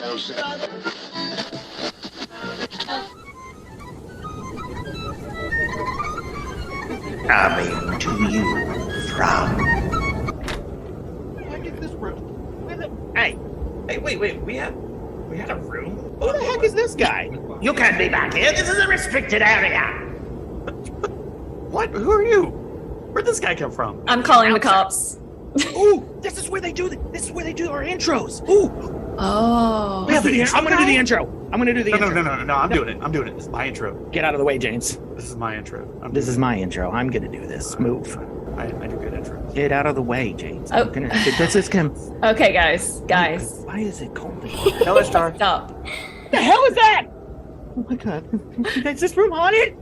Coming to you from... What is this room? Hey, wait, we had a room? Who the heck is this guy? You can't be back here. This is a restricted area. What? Who are you? Where'd this guy come from? I'm calling the cops. Ooh, this is where they do our intros. Ooh. Oh. I'm gonna do the intro. No, I'm doing it. This is my intro. Get out of the way, James. This is my intro. This is my intro. I'm gonna do this. Move. I do good intros. Get out of the way, James. Oh. This is Kim. Okay, guys. Why is it cold? Hello, Star. Stop. What the hell is that? Oh my god. Is this room haunted?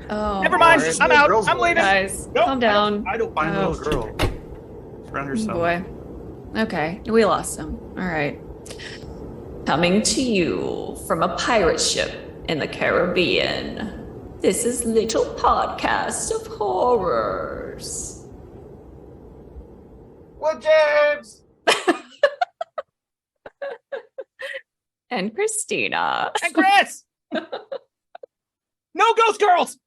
Oh. Never mind. Lord. I'm out. I'm leaving. Guys, Nope, calm down. I don't find the little girl. Run her son. Boy. Okay, we lost him. All right. Coming to you from a pirate ship in the Caribbean. This is Little Podcast of Horrors. What, James? And Christina. And Chris. No ghost girls.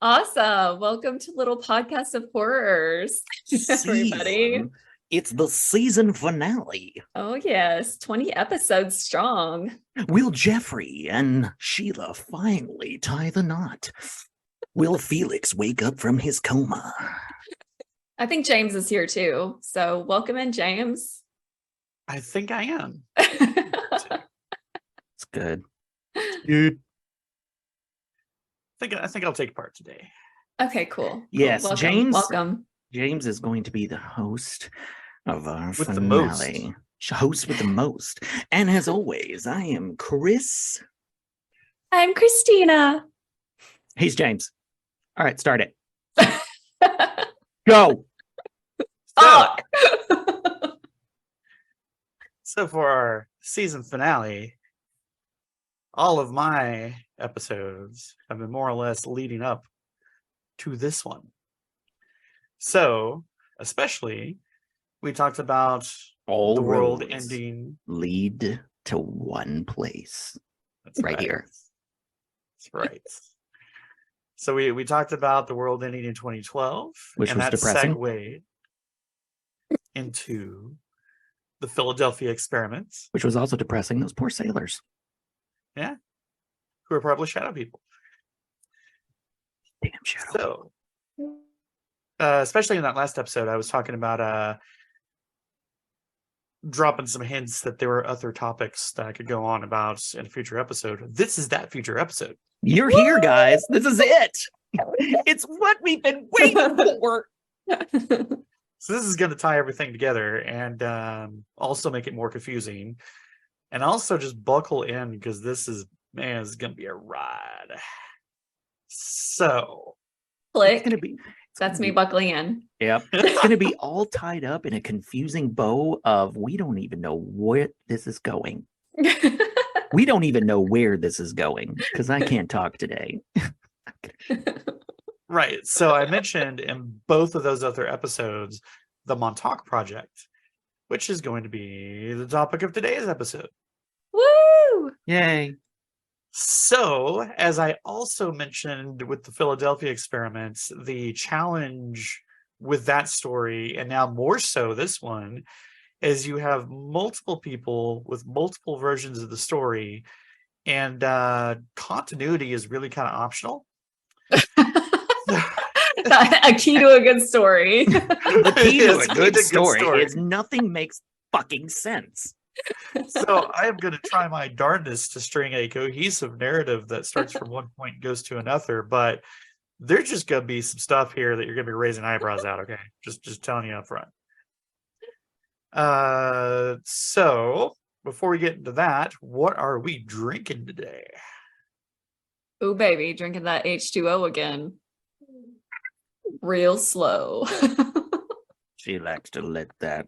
Awesome. Welcome to Little Podcast of Horrors, everybody. It's the season finale. Oh, yes. 20 episodes strong. Will Jeffrey and Sheila finally tie the knot? Will Felix wake up from his coma? I think James is here too. So welcome in, James. I think I am. It's good. Dude. I think I'll take part today. Okay, cool. Yes, welcome. James. Welcome. James is going to be the host of our With the finale. Host with the most. And as always, I am Chris. I'm Christina. He's James. All right, start it. Go. Fuck. So for our season finale, all of my episodes have been more or less leading up to this one. So, especially, we talked about All the world roads ending. lead to one place. That's right here. That's right. So we talked about the world ending in 2012, Which and was that depressing. segued into the Philadelphia experiments, Which was also depressing. Those poor sailors. who are probably shadow people. Damn shadow. So, especially in that last episode, I was talking about dropping some hints that there were other topics that I could go on about in a future episode. This is that future episode. You're here, guys. This is it. It's what we've been waiting for. So this is going to tie everything together and also make it more confusing. And also just buckle in because this is going to be a ride. So. Click. It's gonna be. That's me buckling in. Yep. It's going to be all tied up in a confusing bow of we don't even know where this is going. We don't even know where this is going because I can't talk today. Right. So I mentioned in both of those other episodes, the Montauk Project, which is going to be the topic of today's episode. Woo! Yay. So, as I also mentioned with the Philadelphia experiments, the challenge with that story, and now more so this one, is you have multiple people with multiple versions of the story, and continuity is really kind of optional. A key to a good story. The key to Yes, a good story story. is nothing makes fucking sense. So I am going to try my darndest to string a cohesive narrative that starts from one point and goes to another, but there's just going to be some stuff here that you're going to be raising eyebrows at, okay? Just telling you up front. So before we get into that, what are we drinking today? Ooh, baby, drinking that H2O again. Real slow. She likes to let that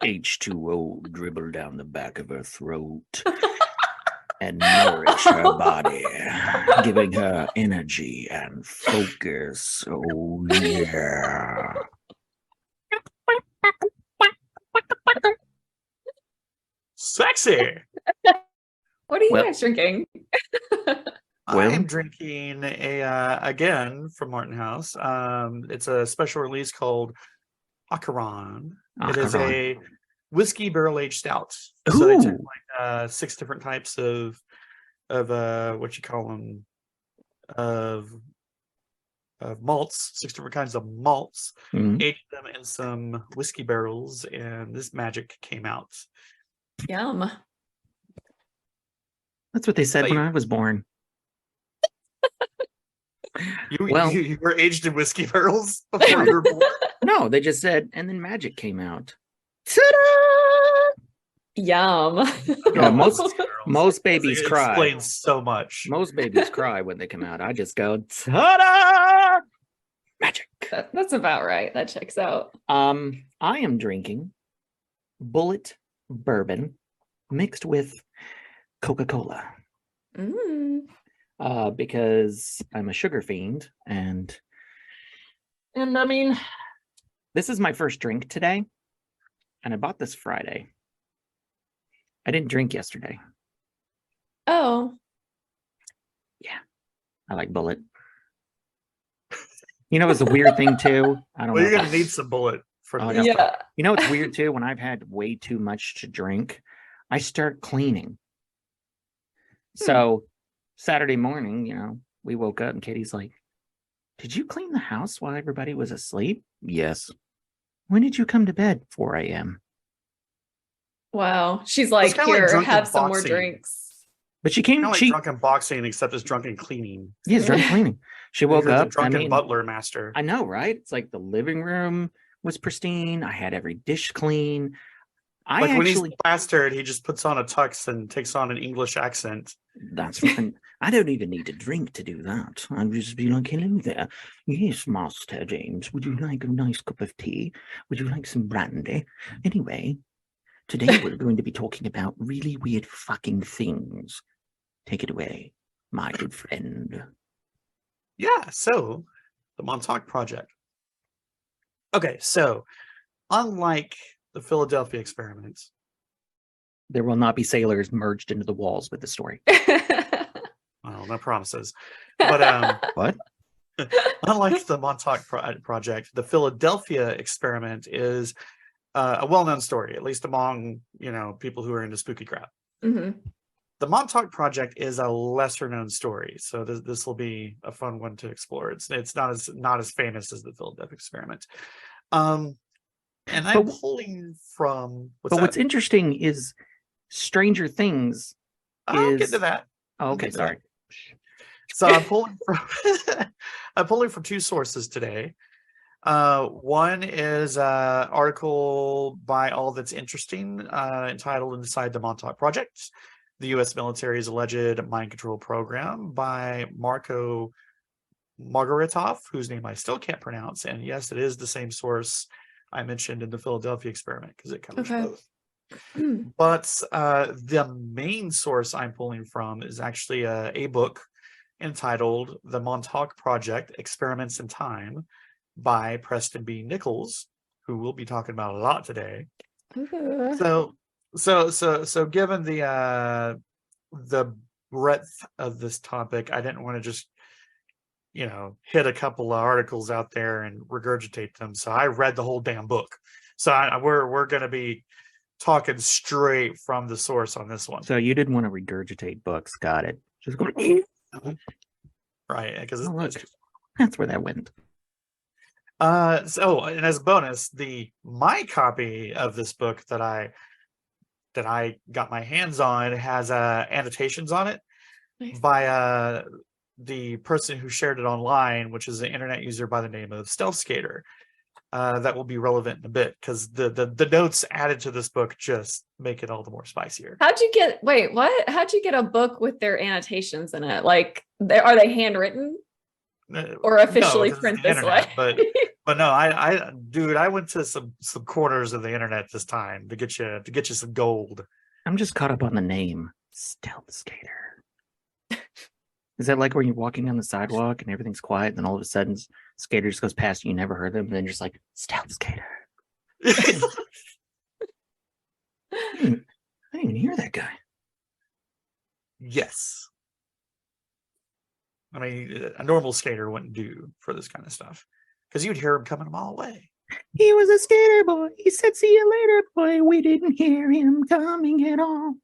H2O dribble down the back of her throat and nourish her body, giving her energy and focus. Oh, yeah. Sexy. What are you Well- guys drinking? I am drinking a again from Martin House. It's a special release called Acheron. It is a whiskey barrel aged stout. So they took Ooh. like 6 different types of what you call them of malts, 6 different kinds of malts, Mhm. aged them in some whiskey barrels, and this magic came out. Yum. That's what they said when I was born. You were aged in whiskey barrels before you were born. No, they just said, and then magic came out. Ta-da! Yum. Yeah, most Whiskey barrels. most babies It cry. explains so much. Most babies cry when they come out. I just go, ta-da! Magic. That's about right. That checks out. I am drinking Bullet bourbon mixed with Coca-Cola. Because I'm a sugar fiend, and I mean, this is my first drink today, and I bought this Friday. I didn't drink yesterday. Oh. Yeah, I like Bullet. You know, it's a weird thing too. I don't Well, know. you're gonna need some Bullet for Oh, this. Yeah. You know, it's weird too. When I've had way too much to drink, I start cleaning. So Saturday morning, you know, we woke up and Katie's like, "Did you clean the house while everybody was asleep?" Yes. When did you come to bed? 4 a.m. Wow. She's like, kinda like here, drunken have some more boxing. drinks. But she came. Kind of like She drunken boxing, except it's drunken cleaning. yes, drunk cleaning. She woke You're the up. I drunken mean, butler master. I know, right? It's like the living room was pristine. I had every dish clean. Like when he's plastered, he just puts on a tux and takes on an English accent. That's fine. I don't even need to drink to do that. I'll just be like, hello there. Yes, Master James, would you like a nice cup of tea? Would you like some brandy? Anyway, today we're going to be talking about really weird fucking things. Take it away, my good friend. Yeah, so the Montauk Project. Okay, so unlike the Philadelphia experiments, There will not be sailors merged into the walls with the story. well, no promises. But What? unlike the Montauk Project, the Philadelphia experiment is a well-known story, at least among people who are into spooky crap. Mhm. The Montauk Project is a lesser-known story, so this will be a fun one to explore. It's not as famous as the Philadelphia experiment. And I'm pulling from what's interesting is Stranger Things. I'll get to that. Oh, okay, sorry. So I'm pulling from 2 sources today. One is an article by All That's Interesting, entitled "Inside the Montauk Project: The U.S. Military's Alleged Mind Control Program" by Marco Margaritov, whose name I still can't pronounce. And yes, it is the same source I mentioned in the Philadelphia experiment because it covers both. But the main source I'm pulling from is actually a book entitled "The Montauk Project: Experiments in Time" by Preston B. Nichols, who we'll be talking about a lot today. So given the breadth of this topic, I didn't want to just hit a couple of articles out there and regurgitate them. So I read the whole damn book. So we're going to be talking straight from the source on this one. So you didn't want to regurgitate books. Got it. Just go. Right, because that's where that went. So, and as a bonus, my copy of this book that I got my hands on has annotations on it by the person who shared it online, which is an internet user by the name of Stealth Skater. That will be relevant in a bit because the notes added to this book just make it all the more spicier. How'd you get a book with their annotations in it? Like, are they handwritten or officially print this way? But no, I went to some corners of the internet this time to get you some gold. I'm just caught up on the name Stealth Skater. Is that like when you're walking down the sidewalk and everything's quiet, and then all of a sudden Skater just goes past you, you never heard them, and then you're just like, Stealth Skater. I didn't even hear that guy. Yes. I mean, a normal skater wouldn't do for this kind of stuff because you'd hear him coming a mile away. He was a skater boy. He said, "See you later, boy." We didn't hear him coming at all.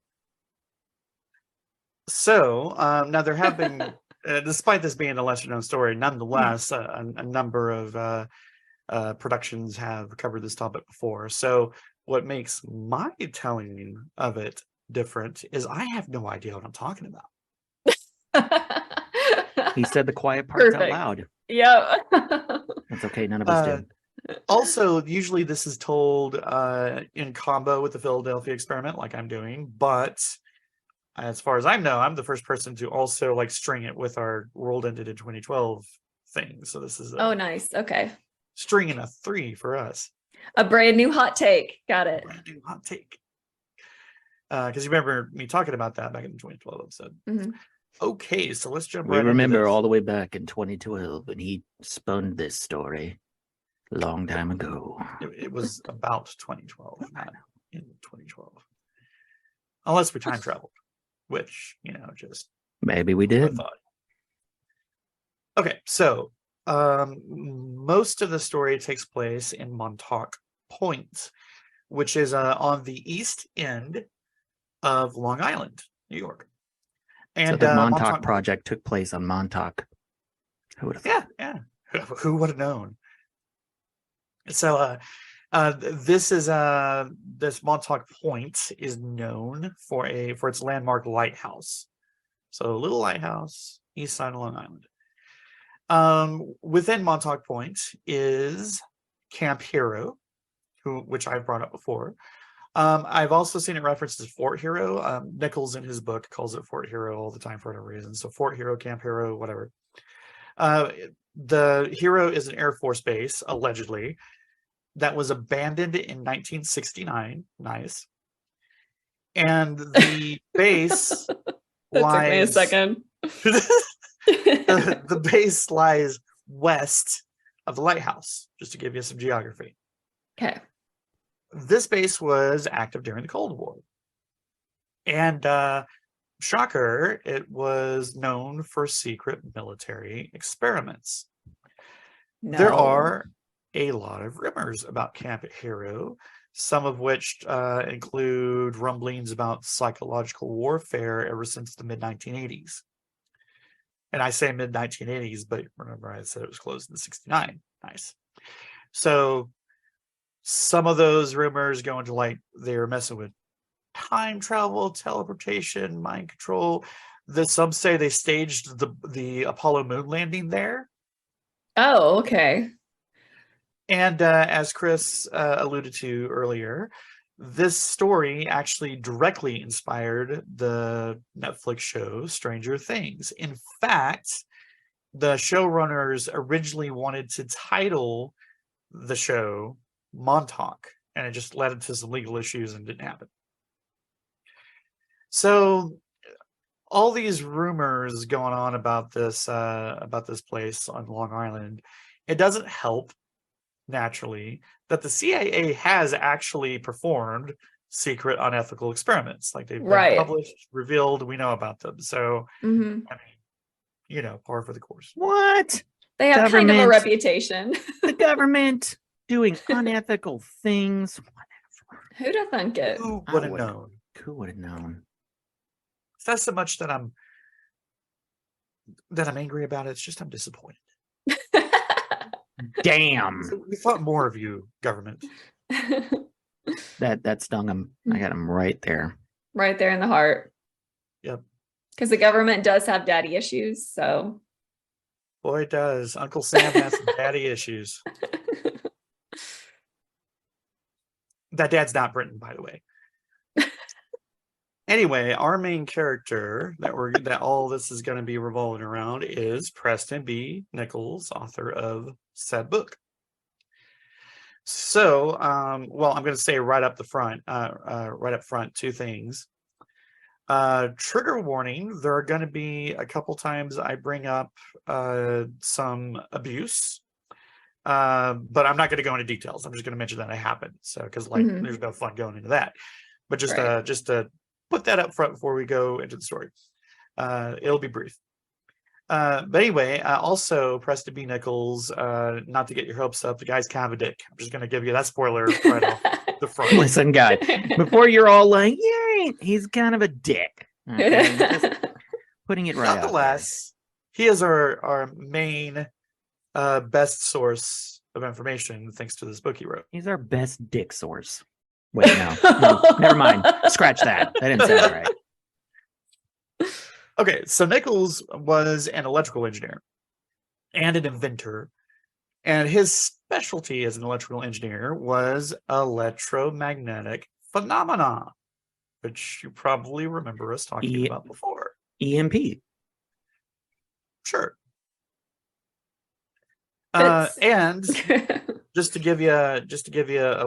So now there have been, despite this being a lesser known story, nonetheless, a number of productions have covered this topic before. So what makes my telling of it different is I have no idea what I'm talking about. He said the quiet parts out Perfect. loud. Yeah. That's okay. None of us did. Also, usually this is told in combo with the Philadelphia experiment, like I'm doing. But as far as I know, I'm the first person to also like string it with our world ended in 2012 thing. So this is Oh, nice. Okay. stringing a 3 for us. A brand new hot take. Got it. Brand new hot take. Because you remember me talking about that back in the 2012 episode. Mhm. Okay, so let's jump We right remember into this. all the way back in 2012 when he spun this story a long time ago. It was about 2012, not in 2012. Unless we time traveled, which, just Maybe we a did. thought. Okay, so most of the story takes place in Montauk Point, which is on the east end of Long Island, New York. And So the Montauk project took place on Montauk. Who would have thought? Yeah. Who would have known? So this Montauk Point is known for its landmark lighthouse. So a little lighthouse, east side of Long Island. Within Montauk Point is Camp Hero, which I've brought up before. I've also seen it referenced as Fort Hero. Nichols in his book calls it Fort Hero all the time for whatever reason. So Fort Hero, Camp Hero, whatever. The Hero is an Air Force base, allegedly, that was abandoned in 1969. Nice. And the base That took me a second. the base lies west of the lighthouse, just to give you some geography. Okay. This base was active during the Cold War. And shocker, it was known for secret military experiments. No. There are a lot of rumors about Camp Hero, some of which include rumblings about psychological warfare ever since the mid-1980s. And I say mid-1980s, but remember I said it was closed in 1969. Nice. So some of those rumors go into like they're messing with time travel, teleportation, mind control. Some say they staged the Apollo moon landing there. Oh, okay. And as Chris alluded to earlier, this story actually directly inspired the Netflix show Stranger Things. In fact, the showrunners originally wanted to title the show Montauk, and it just led into some legal issues and didn't happen. So all these rumors going on about this place on Long Island, it doesn't help, naturally, that the CIA has actually performed secret unethical experiments. Like they've been published, revealed, we know about them. So I mean, par for the course. What? They have kind of a reputation. The government doing unethical things. Who'd have thunk it? Who would have known? Who would have known? It's not so much that I'm angry about it. It's just I'm disappointed. Damn. So we thought more of you, government. That stung him. I got him right there. Right there in the heart. Yep. Because the government does have daddy issues, so. Boy, it does. Uncle Sam has some daddy issues. That dad's not Britain, by the way. Anyway, our main character that all this is going to be revolving around is Preston B. Nichols, author of said book. So, well, I'm going to say right up front, two things. Trigger warning: there are going to be a couple times I bring up some abuse, but I'm not going to go into details. I'm just going to mention that it happened. So, because there's no fun going into that. But just a put that up front before we go into the story. It'll be brief. But anyway, also Preston B. Nichols, not to get your hopes up, the guy's kind of a dick. I'm just going to give you that spoiler right off the front. Listen, guy, before you're all like, yeah, he's kind of a dick. Okay? Just putting it right out there. Nonetheless, he is our main best source of information thanks to this book he wrote. He's our best dick source. Wait, no, never mind. Scratch that. That didn't sound right. Okay, so Nichols was an electrical engineer and an inventor, and his specialty as an electrical engineer was electromagnetic phenomena, which you probably remember us talking about before. EMP. Sure. And just to give you a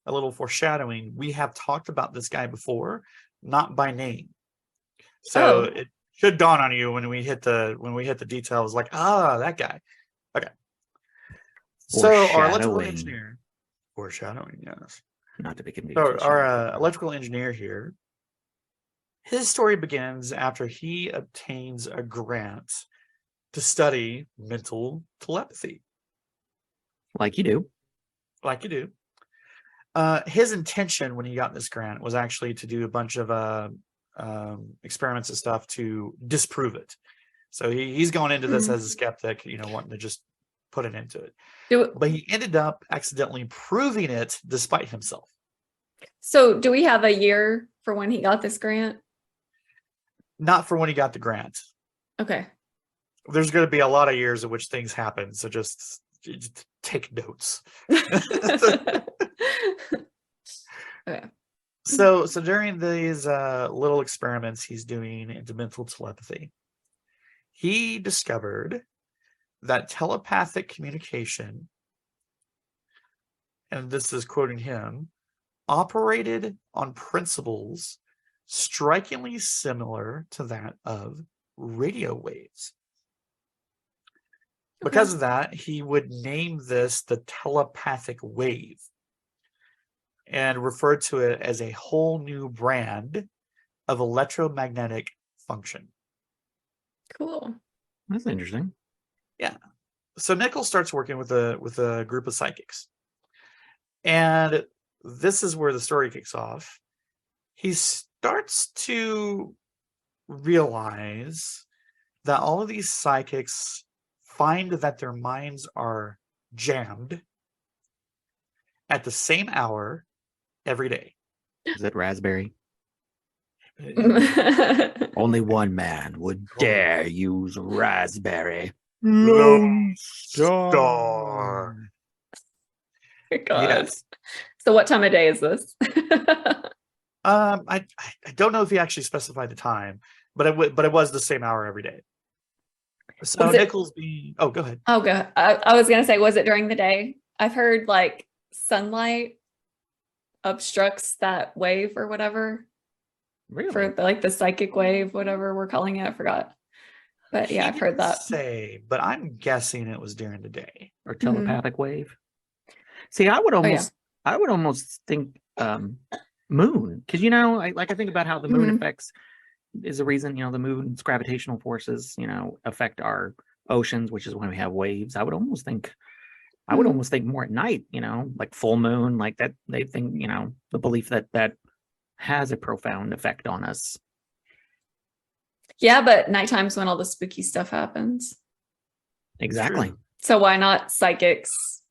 little foreshadowing, we have talked about this guy before, not by name. So it should dawn on you when we hit the details, like, that guy. Okay. So our electrical engineer, foreshadowing, yes. Not to be confused. So our electrical engineer here, his story begins after he obtains a grant to study mental telepathy. Like you do. Like you do. His intention when he got this grant was actually to do a bunch of experiments and stuff to disprove it. So he's going into this as a skeptic, wanting to just put it into it. But he ended up accidentally proving it despite himself. So do we have a year for when he got this grant? Not for when he got the grant. Okay. There's going to be a lot of years in which things happen, so just take notes. Okay. So during these little experiments he's doing into mental telepathy, he discovered that telepathic communication, and this is quoting him, operated on principles strikingly similar to that of radio waves. Because of that, he would name this the telepathic wave and refer to it as a whole new brand of electromagnetic function. Cool. That's interesting. Yeah. So Nichols starts working with a group of psychics. And this is where the story kicks off. He starts to realize that all of these psychics find that their minds are jammed at the same hour every day. Is it raspberry? Only one man would dare use raspberry. Lone Star. God. Yes. So what time of day is this? I don't know if he actually specified the time, but it was the same hour every day. So Nichols being go ahead. Oh, good. I was gonna say, was it during the day? I've heard like sunlight obstructs that wave or whatever. Really? For like the psychic wave, whatever we're calling it. I forgot. But yeah, I've heard that. But I'm guessing it was during the day. Or telepathic wave. See, I would almost think moon, because I think about how the moon affects is the reason the moon's gravitational forces affect our oceans, which is when we have waves. I would almost think more at night, like full moon, like that. They think the belief that has a profound effect on us. Yeah, but nighttime's when all the spooky stuff happens. Exactly. So why not psychics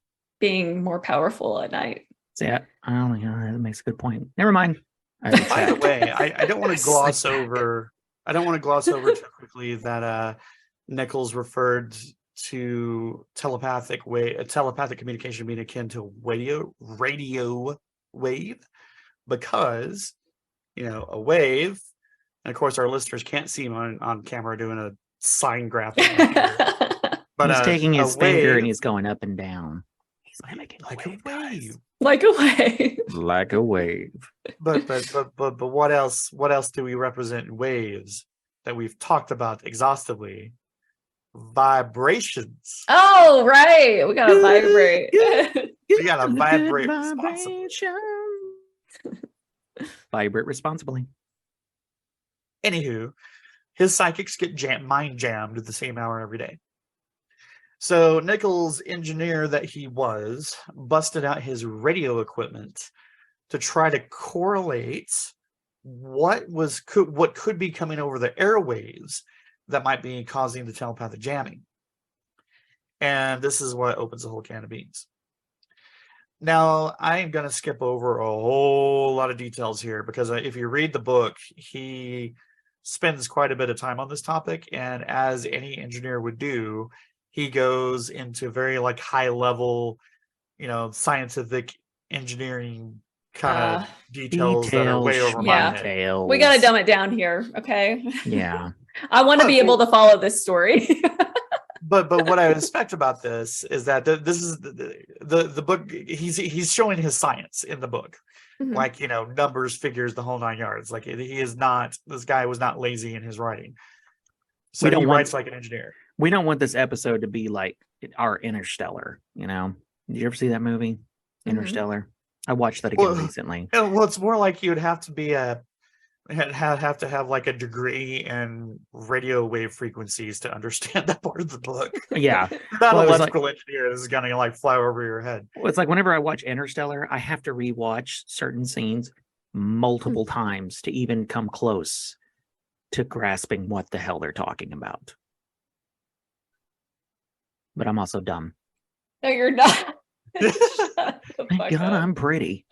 being more powerful at night? So yeah, that makes a good point. Never mind. By the way, I don't want to gloss over. I don't want to gloss over too quickly that Nichols referred to telepathic communication being akin to radio wave, because a wave, and of course our listeners can't see him on camera doing a sign graphic. But he's taking his finger and he's going up and down. He's mimicking like a wave. Like a wave. Like a wave. But what else? What else do we represent in waves that we've talked about exhaustively? Vibrations. Oh, right. We gotta vibrate. We gotta vibrate responsibly. Vibrate responsibly. Anywho, his psychics get mind jammed at the same hour every day. So Nichols, engineer that he was, busted out his radio equipment to try to correlate what could be coming over the airwaves that might be causing the telepathic jamming. And this is what opens a whole can of beans. Now, I am going to skip over a whole lot of details here because if you read the book, he spends quite a bit of time on this topic. And as any engineer would do, he goes into very like high level, scientific engineering kind of details that are way over my head. Details. We got to dumb it down here. Okay. Yeah. I want to be able to follow this story. But what I respect about this is that this is the book. He's showing his science in the book, like numbers, figures, the whole 9 yards. Like he is not. This guy was not lazy in his writing. So he writes like an engineer. We don't want this episode to be like our Interstellar. Did you ever see that movie, Interstellar? I watched that again recently. Well, it's more like you'd have to be have to have like a degree in radio wave frequencies to understand that part of the book. Yeah. Not an electrical engineer. This is gonna like fly over your head. Well, it's like whenever I watch Interstellar, I have to rewatch certain scenes multiple times to even come close to grasping what the hell they're talking about. But I'm also dumb. No, you're not. Thank God I'm pretty.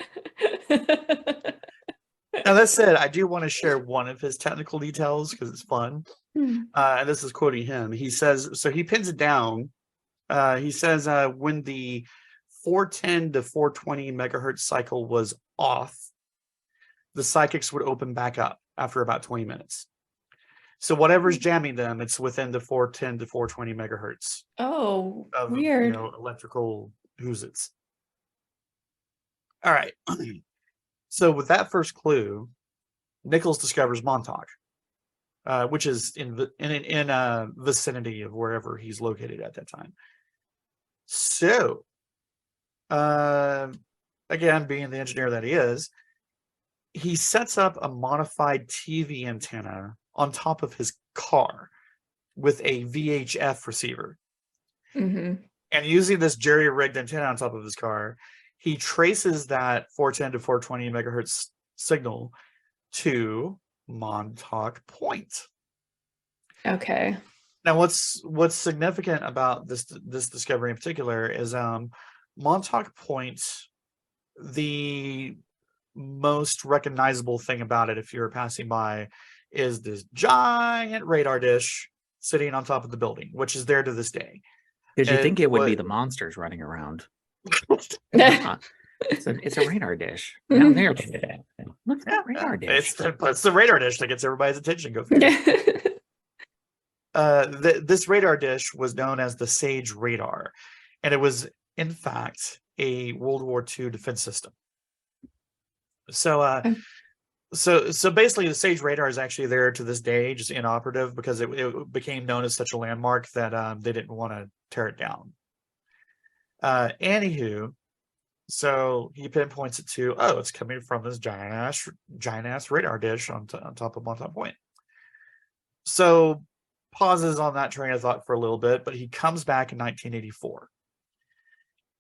Now, that said, I do want to share one of his technical details because it's fun. And this is quoting him. He says, so he pins it down. He says, when the 410 to 420 megahertz cycle was off, the psychics would open back up after about 20 minutes. So whatever's jamming them, it's within the 410 to 420 megahertz. Oh, of, weird. Electrical whoozits. All right. So with that first clue, Nichols discovers Montauk, which is in vicinity of wherever he's located at that time. So, again, being the engineer that he is, he sets up a modified TV antenna on top of his car with a VHF receiver. And using this jerry-rigged antenna on top of his car, he traces that 410 to 420 megahertz signal to Montauk Point. Okay. Now, what's significant about this discovery in particular is Montauk Point. The most recognizable thing about it, if you were passing by, is this giant radar dish sitting on top of the building, which is there to this day. Did you think it would be the monsters running around? It's a radar dish down there. Look at that radar dish. It's the radar dish that gets everybody's attention. Go figure. This radar dish was known as the Sage radar, and it was in fact a World War II defense system. So basically the Sage radar is actually there to this day, just inoperative because it became known as such a landmark that they didn't want to tear it down. Anywho, so he pinpoints it to, it's coming from this giant ass radar dish on top of Montauk Point. So pauses on that train of thought for a little bit, but he comes back in 1984.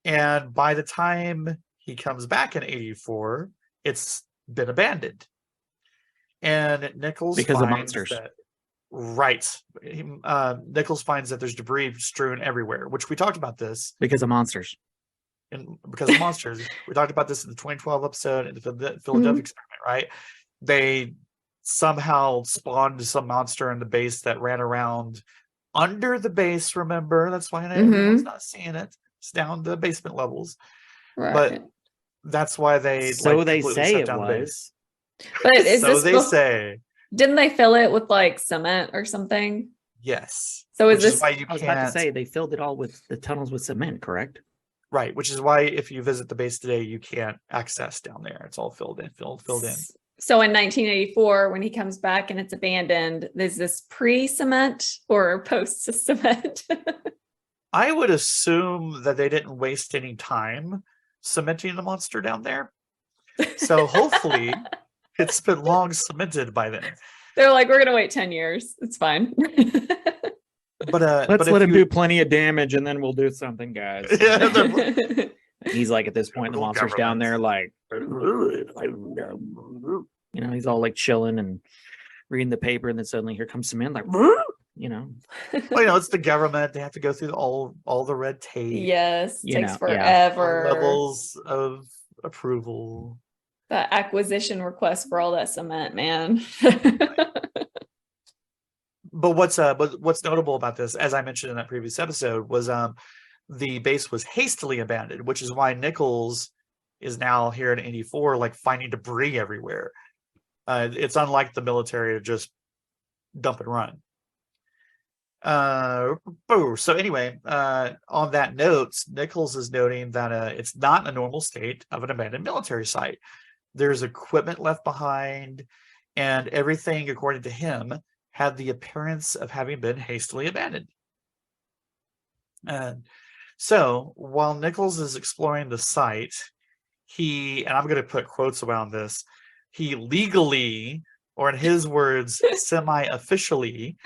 And by the time he comes back in 84, it's been abandoned. And Nichols because finds of monsters. Nichols finds that there's debris strewn everywhere, which we talked about this. Because of monsters. And because of monsters. We talked about this in the 2012 episode in the Philadelphia experiment, right? They somehow spawned some monster in the base that ran around under the base, remember? That's why everyone's not seeing it. It's down the basement levels. Right. But that's why they they say it was. But is so this they say. Didn't they fill it with like cement or something? Yes. So is this is why you I was about to say they filled it all with the tunnels with cement, correct? Right, which is why if you visit the base today, you can't access down there. It's all filled in. So in 1984, when he comes back and it's abandoned, is this pre-cement or post-cement? I would assume that they didn't waste any time cementing the monster down there. So hopefully It's been long cemented by then. They're like, we're gonna wait 10 years. It's fine. But Let's but let if him you, do plenty of damage and then we'll do something, guys. yeah, the He's like, at this point, the Typical monster's down there, government. like, he's all like chilling and reading the paper, and then suddenly here comes some men, like, well, it's the government. They have to go through all the red tape, Yes, takes yeah. all forever. levels of approval. That acquisition request for all that cement, man. But what's notable about this, as I mentioned in that previous episode, was the base was hastily abandoned, which is why Nichols is now here in 84, like finding debris everywhere. It's unlike the military to just dump and run. So anyway, on that note, Nichols is noting that it's not a normal state of an abandoned military site. There's equipment left behind, and everything, according to him, had the appearance of having been hastily abandoned. And so while Nichols is exploring the site, and I'm going to put quotes around this, he legally, or in his words, semi-officially,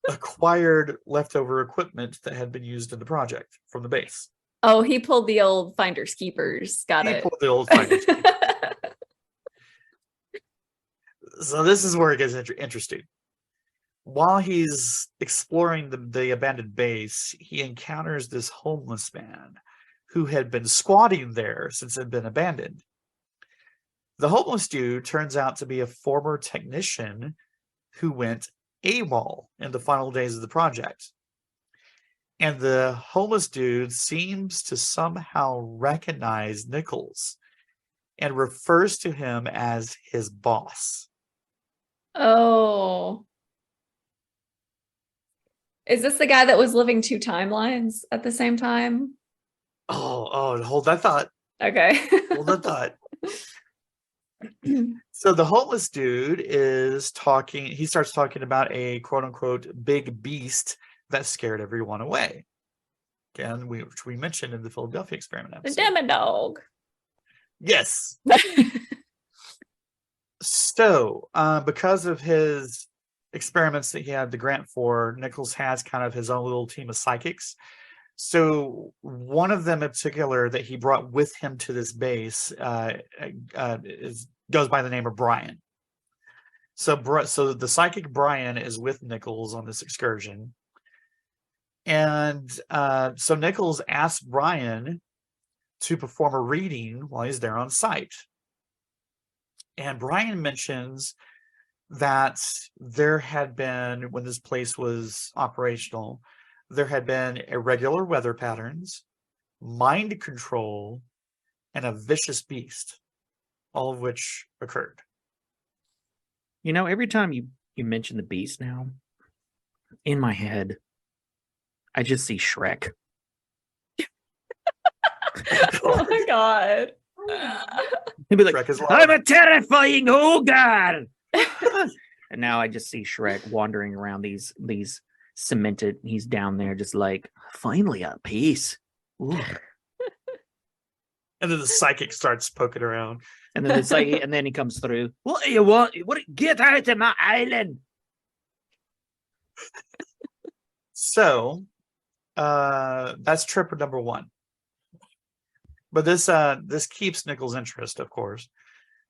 acquired leftover equipment that had been used in the project from the base. Oh, he pulled the old finders keepers. Got He it. pulled the old finders keepers. So this is where it gets interesting. While he's exploring the abandoned base, he encounters this homeless man who had been squatting there since it had been abandoned. The homeless dude turns out to be a former technician who went AWOL in the final days of the project. And the homeless dude seems to somehow recognize Nichols and refers to him as his boss. Oh. Is this the guy that was living 2 timelines at the same time? Oh, hold that thought. Okay. Hold that thought. So the homeless dude is talking, he starts talking about a quote unquote big beast that scared everyone away. Again, which we mentioned in the Philadelphia experiment The episode. demon dog. Yes. So, because of his experiments that he had the grant for, Nichols has kind of his own little team of psychics. So one of them in particular that he brought with him to this base goes by the name of Brian. So the psychic Brian is with Nichols on this excursion. And so Nichols asked Brian to perform a reading while he's there on site. And Brian mentions that there had been, when this place was operational, there had been irregular weather patterns, mind control, and a vicious beast, all of which occurred. Every time you mention the beast now, in my head, I just see Shrek. Oh my god. He'd be like, Shrek is I'm live. a terrifying ogre. And now I just see Shrek wandering around these cemented. He's down there just like, finally at peace. Ooh. And then the psychic starts poking around. And then it's like, and then he comes through. What do you want? Get out of my island. So that's trip number 1. But this keeps Nichols' interest, of course.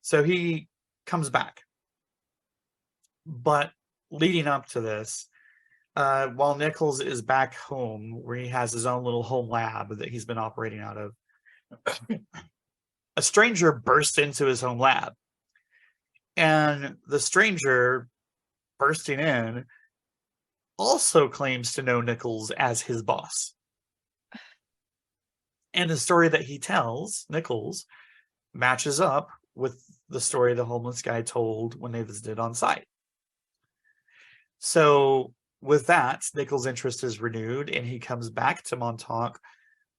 So he comes back. But leading up to this, while Nichols is back home, where he has his own little home lab that he's been operating out of, a stranger bursts into his home lab. And the stranger bursting in also claims to know Nichols as his boss. And the story that he tells, Nichols, matches up with the story the homeless guy told when they visited on site. So with that, Nichols' interest is renewed, and he comes back to Montauk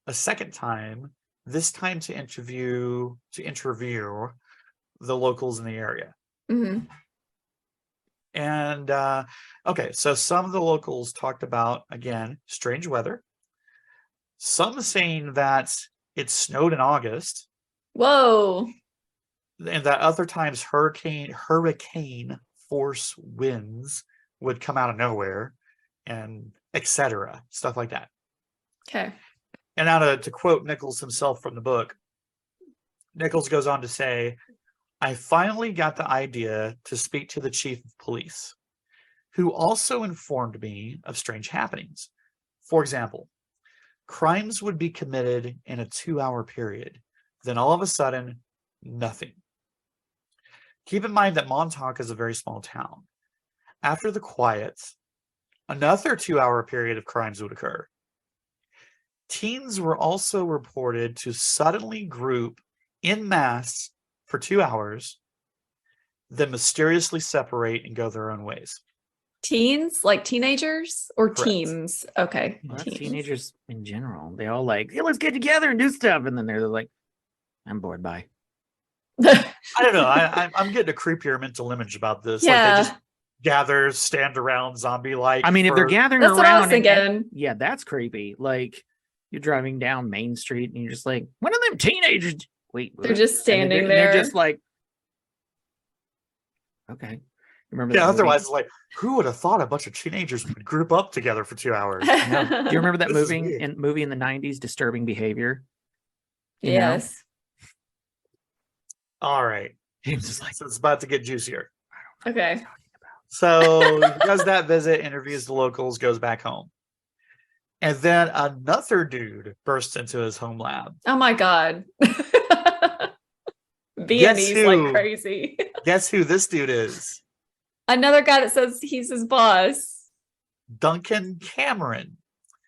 a second time, this time to interview the locals in the area. Mm-hmm. And okay, so some of the locals talked about, again, strange weather. Some saying that it snowed in August. Whoa. and that other times hurricane force winds would come out of nowhere, and etc. Stuff like that. Okay. And now to quote Nichols himself from the book, Nichols goes on to say, I finally got the idea to speak to the chief of police, who also informed me of strange happenings. For example, crimes would be committed in a 2-hour period. Then all of a sudden, nothing. Keep in mind that Montauk is a very small town. After the quiet, another 2-hour period of crimes would occur. Teens were also reported to suddenly group en masse for 2 hours, then mysteriously separate and go their own ways. Teens, like teenagers or Correct. teens? Okay. Well, that's teens. teenagers in general. They all like, hey, let's get together and do stuff. And then they're like, I'm bored, bye. I don't know. I'm getting a creepier mental image about this. Like they just gather, stand around zombie-like. I mean, if they're gathering That's around. what I was thinking. Yeah, that's creepy. Like you're driving down Main Street and you're just like, when are them teenagers? Wait, They're just standing there. They're just like, okay. Remember that otherwise movie? it's like, who would have thought a bunch of teenagers would group up together for 2 hours? No. Do you remember that This is movie in the 90s, Disturbing Behavior? You know? Yes. All right. James is like, So it's about to get juicier. Okay. So he does that visit, interviews the locals, goes back home. And then another dude bursts into his home lab. Oh my God. Guess Viennese like who? crazy. Guess who this dude is? Another guy that says he's his boss. Duncan Cameron,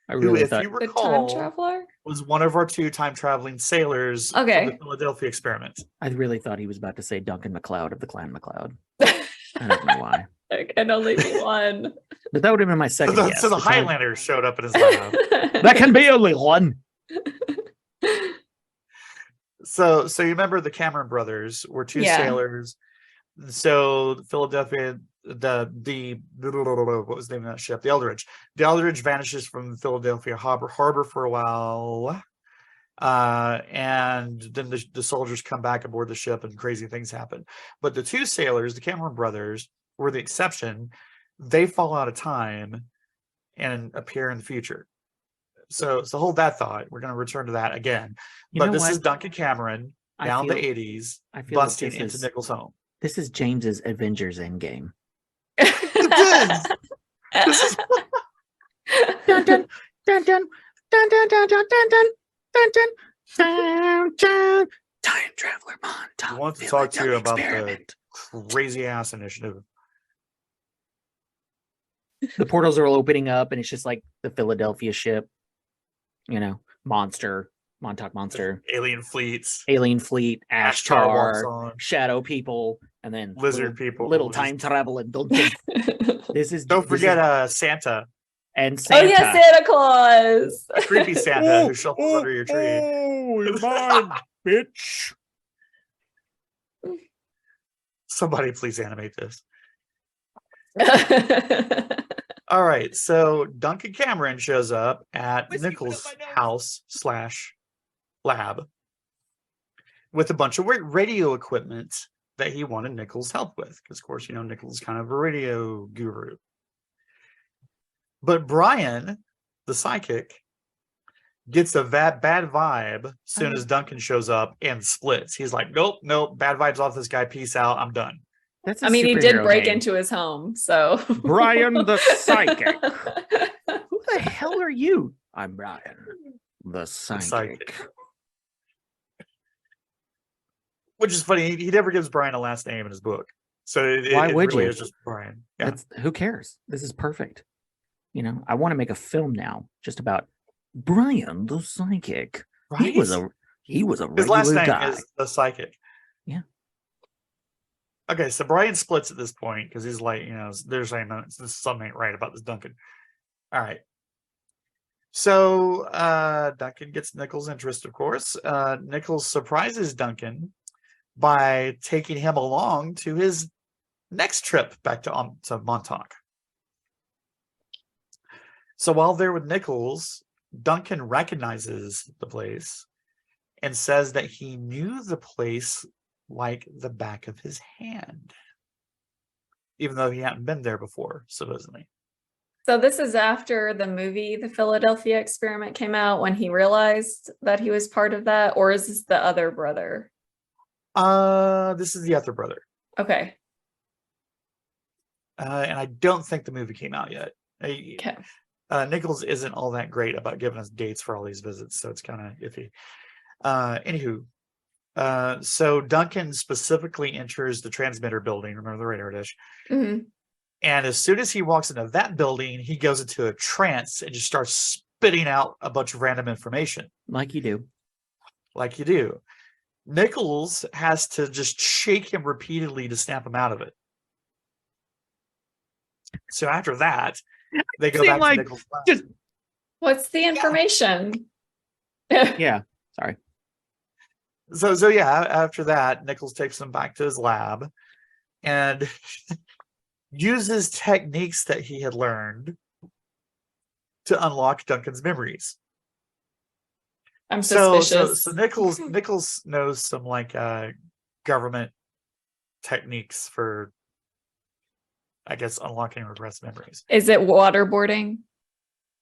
I who, really if thought you The time recall, traveler? was one of our 2 time-traveling sailors Okay. from the Philadelphia experiment. I really thought he was about to say Duncan MacLeod of the Clan MacLeod. I don't know why. There can only be one. But that would have been my second guess. So the time- Highlanders showed up in his lab. That can be only one. So you remember the Cameron brothers were 2 Yeah. sailors. So Philadelphia, the what was the name of that ship? The Eldridge. The Eldridge vanishes from Philadelphia harbor for a while. And then the soldiers come back aboard the ship and crazy things happen. But the 2 sailors, the Cameron brothers, were the exception. They fall out of time and appear in the future. So hold that thought. We're going to return to that again. You But know this what? is Duncan Cameron I now in the feel- 80s, I feel like busting this into is- Nichols' home. This is James's Avengers Endgame. This is Dun, dun, dun, dun, dun, dun, dun, dun, dun, dun, dun, dun, dun, dun. Time Traveler Montauk. I want to talk to you about the Experiment. crazy ass initiative. The portals are all opening up, and it's just like the Philadelphia ship. You know, Montauk monster, Alien fleets, alien fleet, Ashtar walks Ashtar, on, shadow people, and then lizard people. little Just- time travel and Duncan. This is Don't this forget is- Santa, and Oh Santa. yeah, Santa Claus. creepy Santa who shuffles under your tree. Oh, you're mine, bitch. Somebody please animate this. All right, so Duncan Cameron shows up at Whiskey, Nichols' put up my nose. house/lab with a bunch of radio equipment that he wanted Nichols' help with, because of course, Nichols is kind of a radio guru. But Brian, the psychic, gets a bad vibe as soon as Duncan shows up and splits. He's like, nope, bad vibes off this guy. Peace out. I'm done. That's a I mean, he did superhero break name. into his home, so Brian the Psychic. Who the hell are you? I'm Brian the Psychic. Psychic. Which is funny. He never gives Brian a last name in his book. So Why it would really you? is just Brian. Yeah. That's who cares? This is perfect. I want to make a film now just about Brian the Psychic. Right? He was a His regular last name guy. is the psychic. Yeah. Okay, so Brian splits at this point because he's like, they're saying this something ain't right about this Duncan. All right. So Duncan gets Nichols' interest, of course. Nichols surprises Duncan by taking him along to his next trip back to Montauk. So while they're with Nichols, Duncan recognizes the place and says that he knew the place like the back of his hand, even though he hadn't been there before, supposedly. So this is after the movie The Philadelphia Experiment came out, when he realized that he was part of that, or is this the other brother? This is the other brother. Okay. And I don't think the movie came out yet. Okay. Nichols isn't all that great about giving us dates for all these visits, so it's kind of iffy. Anywho, so Duncan specifically enters the transmitter building, remember the radar dish, hmm and as soon as he walks into that building, he goes into a trance and just starts spitting out a bunch of random information. Like you do. Like you do. Nichols has to just shake him repeatedly to snap him out of it. So after that, they go back to Nichols' lab. Just What's the information? yeah. Sorry. So yeah, after that, Nichols takes him back to his lab and uses techniques that he had learned to unlock Duncan's memories. I'm So suspicious. Nichols knows some like government techniques for, I guess, unlocking repressed memories. Is it waterboarding?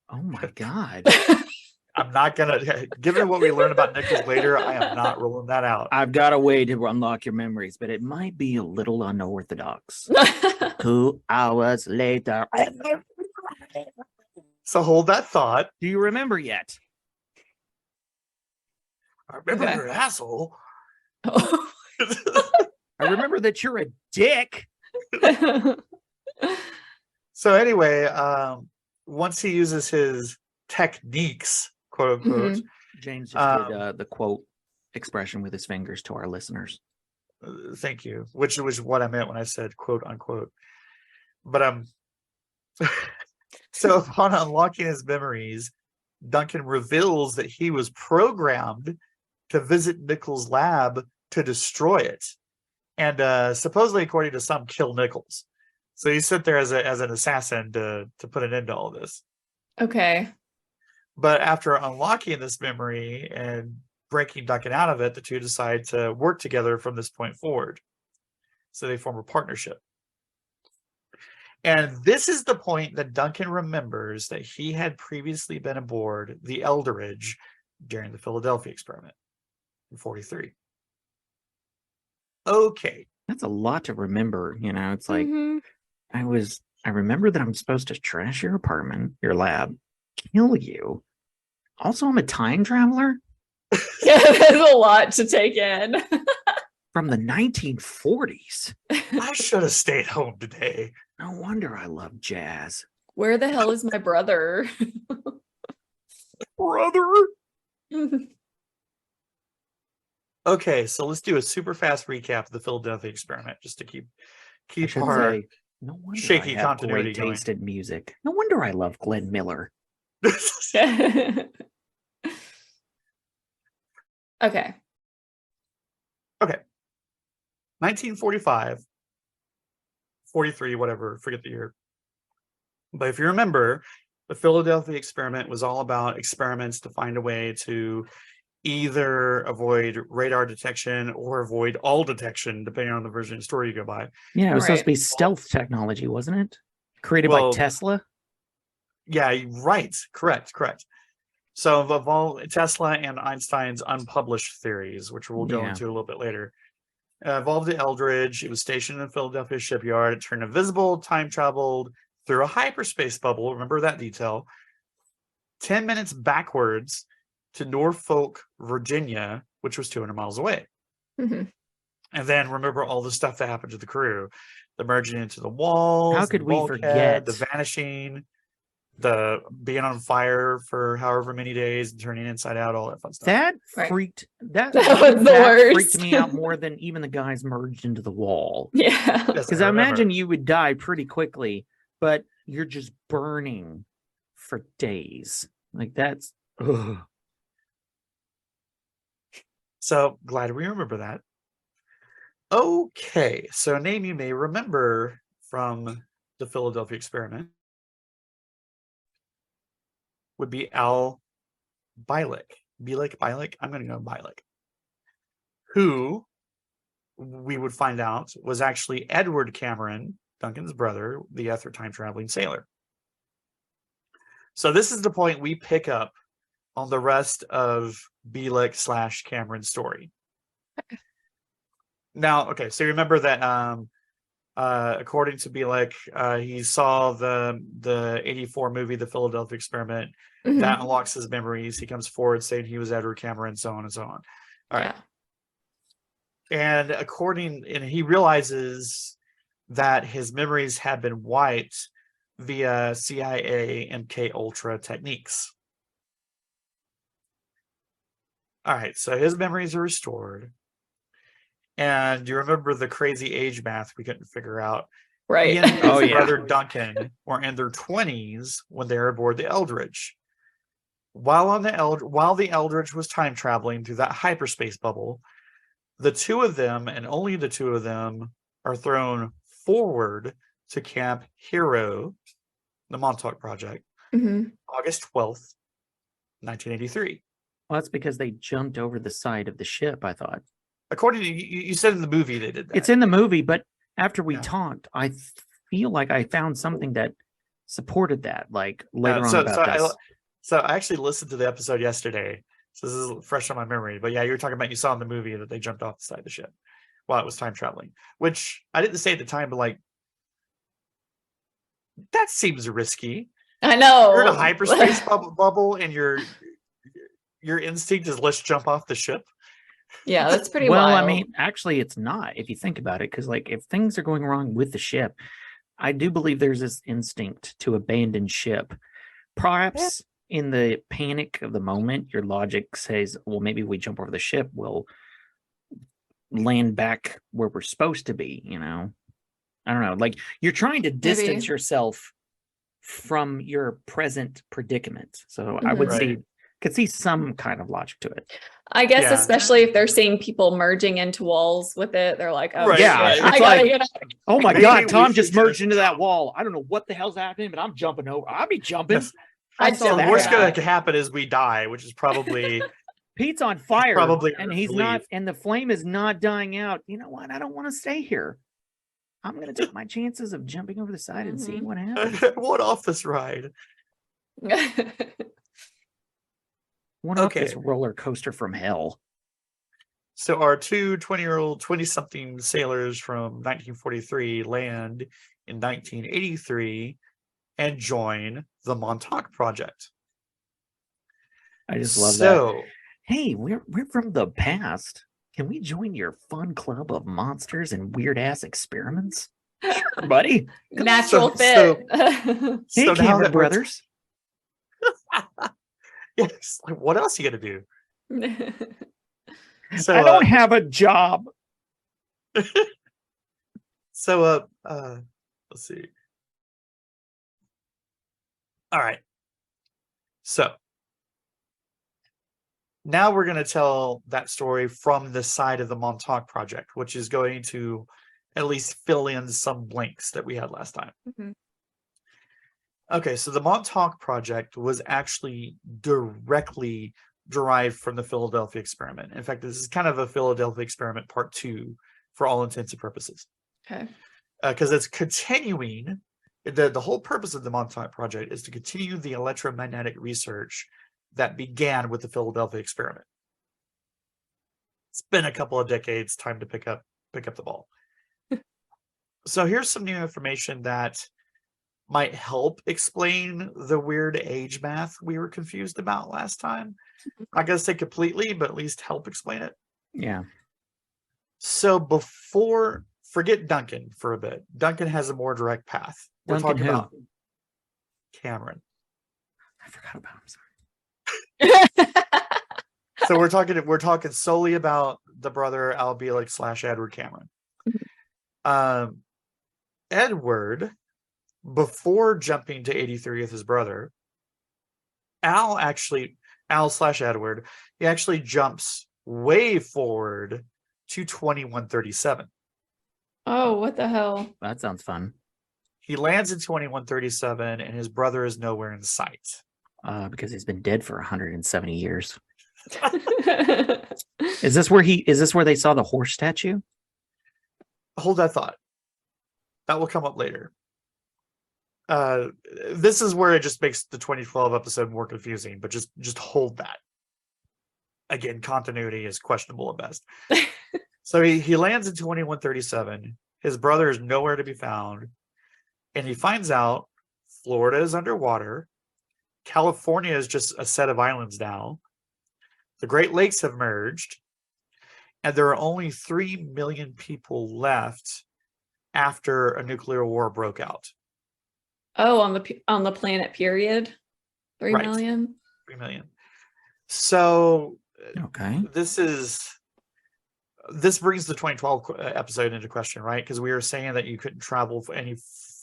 Oh my God. I'm not gonna, given what we learn about Nichols later, I am not ruling that out. I've got a way to unlock your memories, but it might be a little unorthodox. 2 hours later. So hold that thought. Do you remember yet? I remember Okay. you're an asshole. I remember that you're a dick. So anyway, once he uses his techniques, quote unquote, James just did the quote expression with his fingers to our listeners. Thank you, which was what I meant when I said quote unquote. But so upon unlocking his memories, Duncan reveals that he was programmed to visit Nichols' lab to destroy it, and supposedly, according to some, kill Nichols. So he's sent there as an assassin to put an end to all this. Okay. But after unlocking this memory and breaking Duncan out of it, the two decide to work together from this point forward. So they form a partnership. And this is the point that Duncan remembers that he had previously been aboard the Eldridge during the Philadelphia experiment in 43. Okay. That's a lot to remember. You know, it's like Mhm. I remember that I'm supposed to trash your apartment, your lab, kill you. Also, I'm a time traveler Yeah, there's a lot to take in. from the 1940s. I should have stayed home today. No wonder I love jazz. Where the hell is my brother? Brother. Okay, so let's do a super fast recap of the Philadelphia experiment just to keep I should our say, no wonder shaky I have continuity great taste in music. No wonder I love Glenn Miller. Okay. 1945, 43, whatever, forget the year. But if you remember, the Philadelphia experiment was all about experiments to find a way to either avoid radar detection or avoid all detection, depending on the version of the story you go by. Yeah, it was supposed to Right. be stealth technology, wasn't it? Created Well, by Tesla. Yeah, right. Correct. So of all Tesla and Einstein's unpublished theories, which we'll go Yeah. into a little bit later, evolved at Eldridge. It was stationed in the Philadelphia shipyard. It turned invisible, time traveled through a hyperspace bubble. Remember that detail. 10 minutes backwards to Norfolk, Virginia, which was 200 miles away. Mhm. And then remember all the stuff that happened to the crew, the merging into the walls, How could the we bulkhead, forget? the vanishing, the being on fire for however many days and turning inside out, all that fun stuff. That Right. freaked that That was the that worst. freaked me out more than even the guys merged into the wall. Yeah. Yes, Because I remember. imagine you would die pretty quickly, but you're just burning for days. Like that's ugh. So glad we remember that. Okay, so a name you may remember from the Philadelphia experiment would be Al Bielek. Bielek? I'm going to go Bielek. Who we would find out, was actually Edward Cameron, Duncan's brother, the other time traveling sailor. So this is the point we pick up on the rest of Belix / Cameron's story. Now, okay, so you remember that according to Belix, he saw the 84 movie, The Philadelphia Experiment. That unlocks his memories. He comes forward saying he was Edward Cameron, so on and so on. All right. And he realizes that his memories have been wiped via CIA MK Ultra techniques. All right, so his memories are restored. And you remember the crazy age math we couldn't figure out. Right. He and his brother Duncan were in their 20s when they were aboard the Eldridge. While the Eldridge was time traveling through that hyperspace bubble, the two of them, and only the two of them, are thrown forward to Camp Hero, the Montauk Project, August 12th, 1983. Well, that's because they jumped over the side of the ship, I thought. According to you said in the movie they did that. It's in the movie, but after we talked, I feel like I found something that supported that, like later on about this. So I actually listened to the episode yesterday. So this is fresh on my memory. But yeah, you were talking about, you saw in the movie that they jumped off the side of the ship while it was time traveling, which I didn't say at the time, but like, that seems risky. I know. You're in a hyperspace bubble and your instinct is let's jump off the ship. Yeah, that's pretty well. wild. I mean, actually, it's not if you think about it, because like if things are going wrong with the ship, I do believe there's this instinct to abandon ship. Perhaps in the panic of the moment, your logic says, well, maybe we jump over the ship, we'll land back where we're supposed to be, you know? I don't know. Like you're trying to distance yourself from your present predicament. So I would could see some kind of logic to it. I guess especially if they're seeing people merging into walls with it, they're like, oh, shit, I gotta get out. Oh my God, Tom just merged into that wall. I don't know what the hell's happening, but I'm jumping over. I'll be jumping. So the worst that could happen is we die, which is probably Pete's on fire, probably, and he's not, and the flame is not dying out. You know what? I don't want to stay here. I'm going to take my chances of jumping over the side and seeing what happens. What office ride? One off this roller coaster from hell. So our two 20-something sailors from 1943 land in 1983 and join the Montauk Project. I just love that. Hey, we're from the past. Can we join your fun club of monsters and weird ass experiments? Sure, buddy. Natural fit. Hey, Cameron brothers. Yes. Like, what else are you gonna do? So I don't have a job. So let's see. All right. So now we're going to tell that story from the side of the Montauk Project, which is going to at least fill in some blanks that we had last time. Okay, so the Montauk Project was actually directly derived from the Philadelphia Experiment. In fact, this is kind of a Philadelphia Experiment Part 2 for all intents and purposes. Okay. Because it's continuing, the whole purpose of the Montauk Project is to continue the electromagnetic research that began with the Philadelphia Experiment. It's been a couple of decades, time to pick up the ball. So here's some new information that might help explain the weird age math we were confused about last time. Not gonna say completely, but at least help explain it. Yeah. So forget Duncan for a bit. Duncan has a more direct path. We're talking about Cameron. I forgot about him. Sorry. So we're talking solely about the brother Al Belix / Edward Cameron. Edward, before jumping to 83 with his brother, Al / Edward, he actually jumps way forward to 2137. Oh, what the hell? That sounds fun. He lands in 2137 and his brother is nowhere in sight. Because he's been dead for 170 years. Is this where they saw the horse statue? hold that thought. That will come up later. This is where it just makes the 2012 episode more confusing, but just hold that. Again, continuity is questionable at best. So he lands in 2137. His brother is nowhere to be found. And he finds out Florida is underwater. California is just a set of islands now. The Great Lakes have merged. And there are only 3 million people left after a nuclear war broke out. Oh, on the planet, period. 3 Right. million. 3 million. So Okay. this brings the 2012 episode into question, right? Because we were saying that you couldn't travel any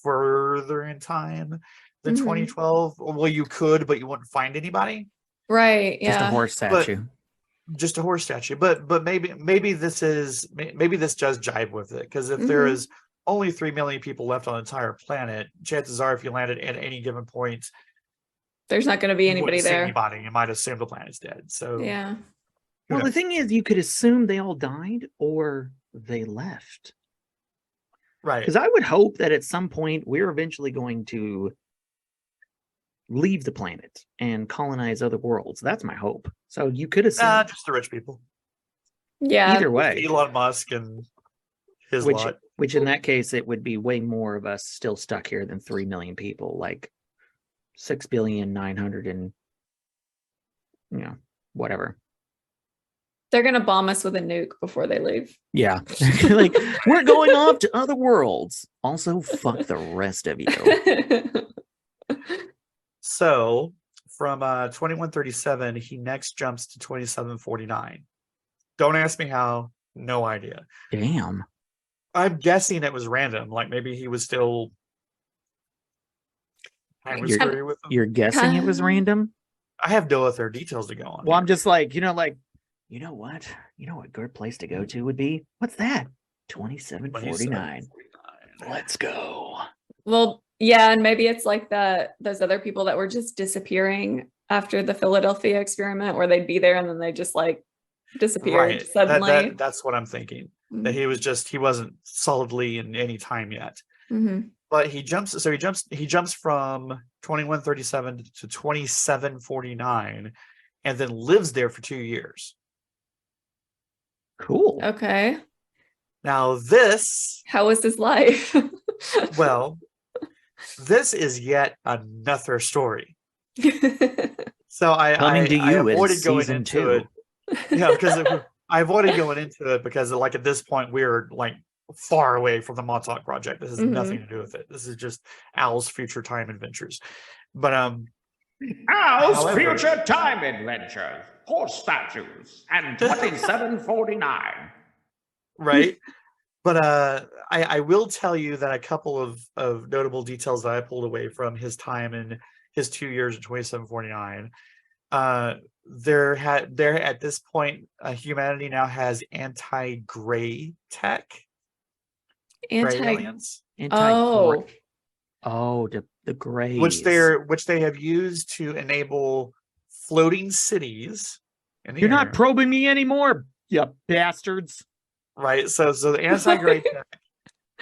further in time than 2012. Well, you could, but you wouldn't find anybody. Right. Yeah. Just a horse statue. Just a horse statue. But maybe this does jive with it, because if there is only 3 million people left on the entire planet, chances are if you landed at any given point, there's not going to be anybody there. Anybody, you might assume the planet's dead. So yeah. Well, the thing is, you could assume they all died or they left. Right. Because I would hope that at some point we're eventually going to leave the planet and colonize other worlds. That's my hope. So you could assume just the rich people. Yeah. Either way, Elon Musk and his lot. Which in that case, it would be way more of us still stuck here than 3 million people, like 6,900,000 and whatever. They're going to bomb us with a nuke before they leave. Yeah. Like, we're going off to other worlds. Also, fuck the rest of you. So from 2137, he next jumps to 2749. Don't ask me how. No idea. Damn. I'm guessing it was random. Like maybe he was still. You're guessing it was random? I have no other details to go on. Well, I'm just like, you know what? You know what good place to go to would be? What's that? 2749. Let's go. Well, yeah, and maybe it's like those other people that were just disappearing after the Philadelphia experiment, where they'd be there and then they just like disappeared suddenly. That's what I'm thinking. That he wasn't solidly in any time yet. But he jumps from 2137 to 2749 and then lives there for 2 years. Cool. Okay. Now how was his life? Well, this is yet another story. So I avoided going into it. Yeah, because I avoided going into it because like at this point we're like far away from the Montauk project. This has nothing to do with it. This is just Al's future time adventures. But Al's future time adventures, horse statues, and 2749. Right. But I will tell you that a couple of notable details that I pulled away from his time in his 2 years in 2749. There at this point, humanity now has anti-gray tech. Gray aliens. The grays. Which they have used to enable floating cities. You're not probing me anymore, you bastards. Right. So the anti-gray tech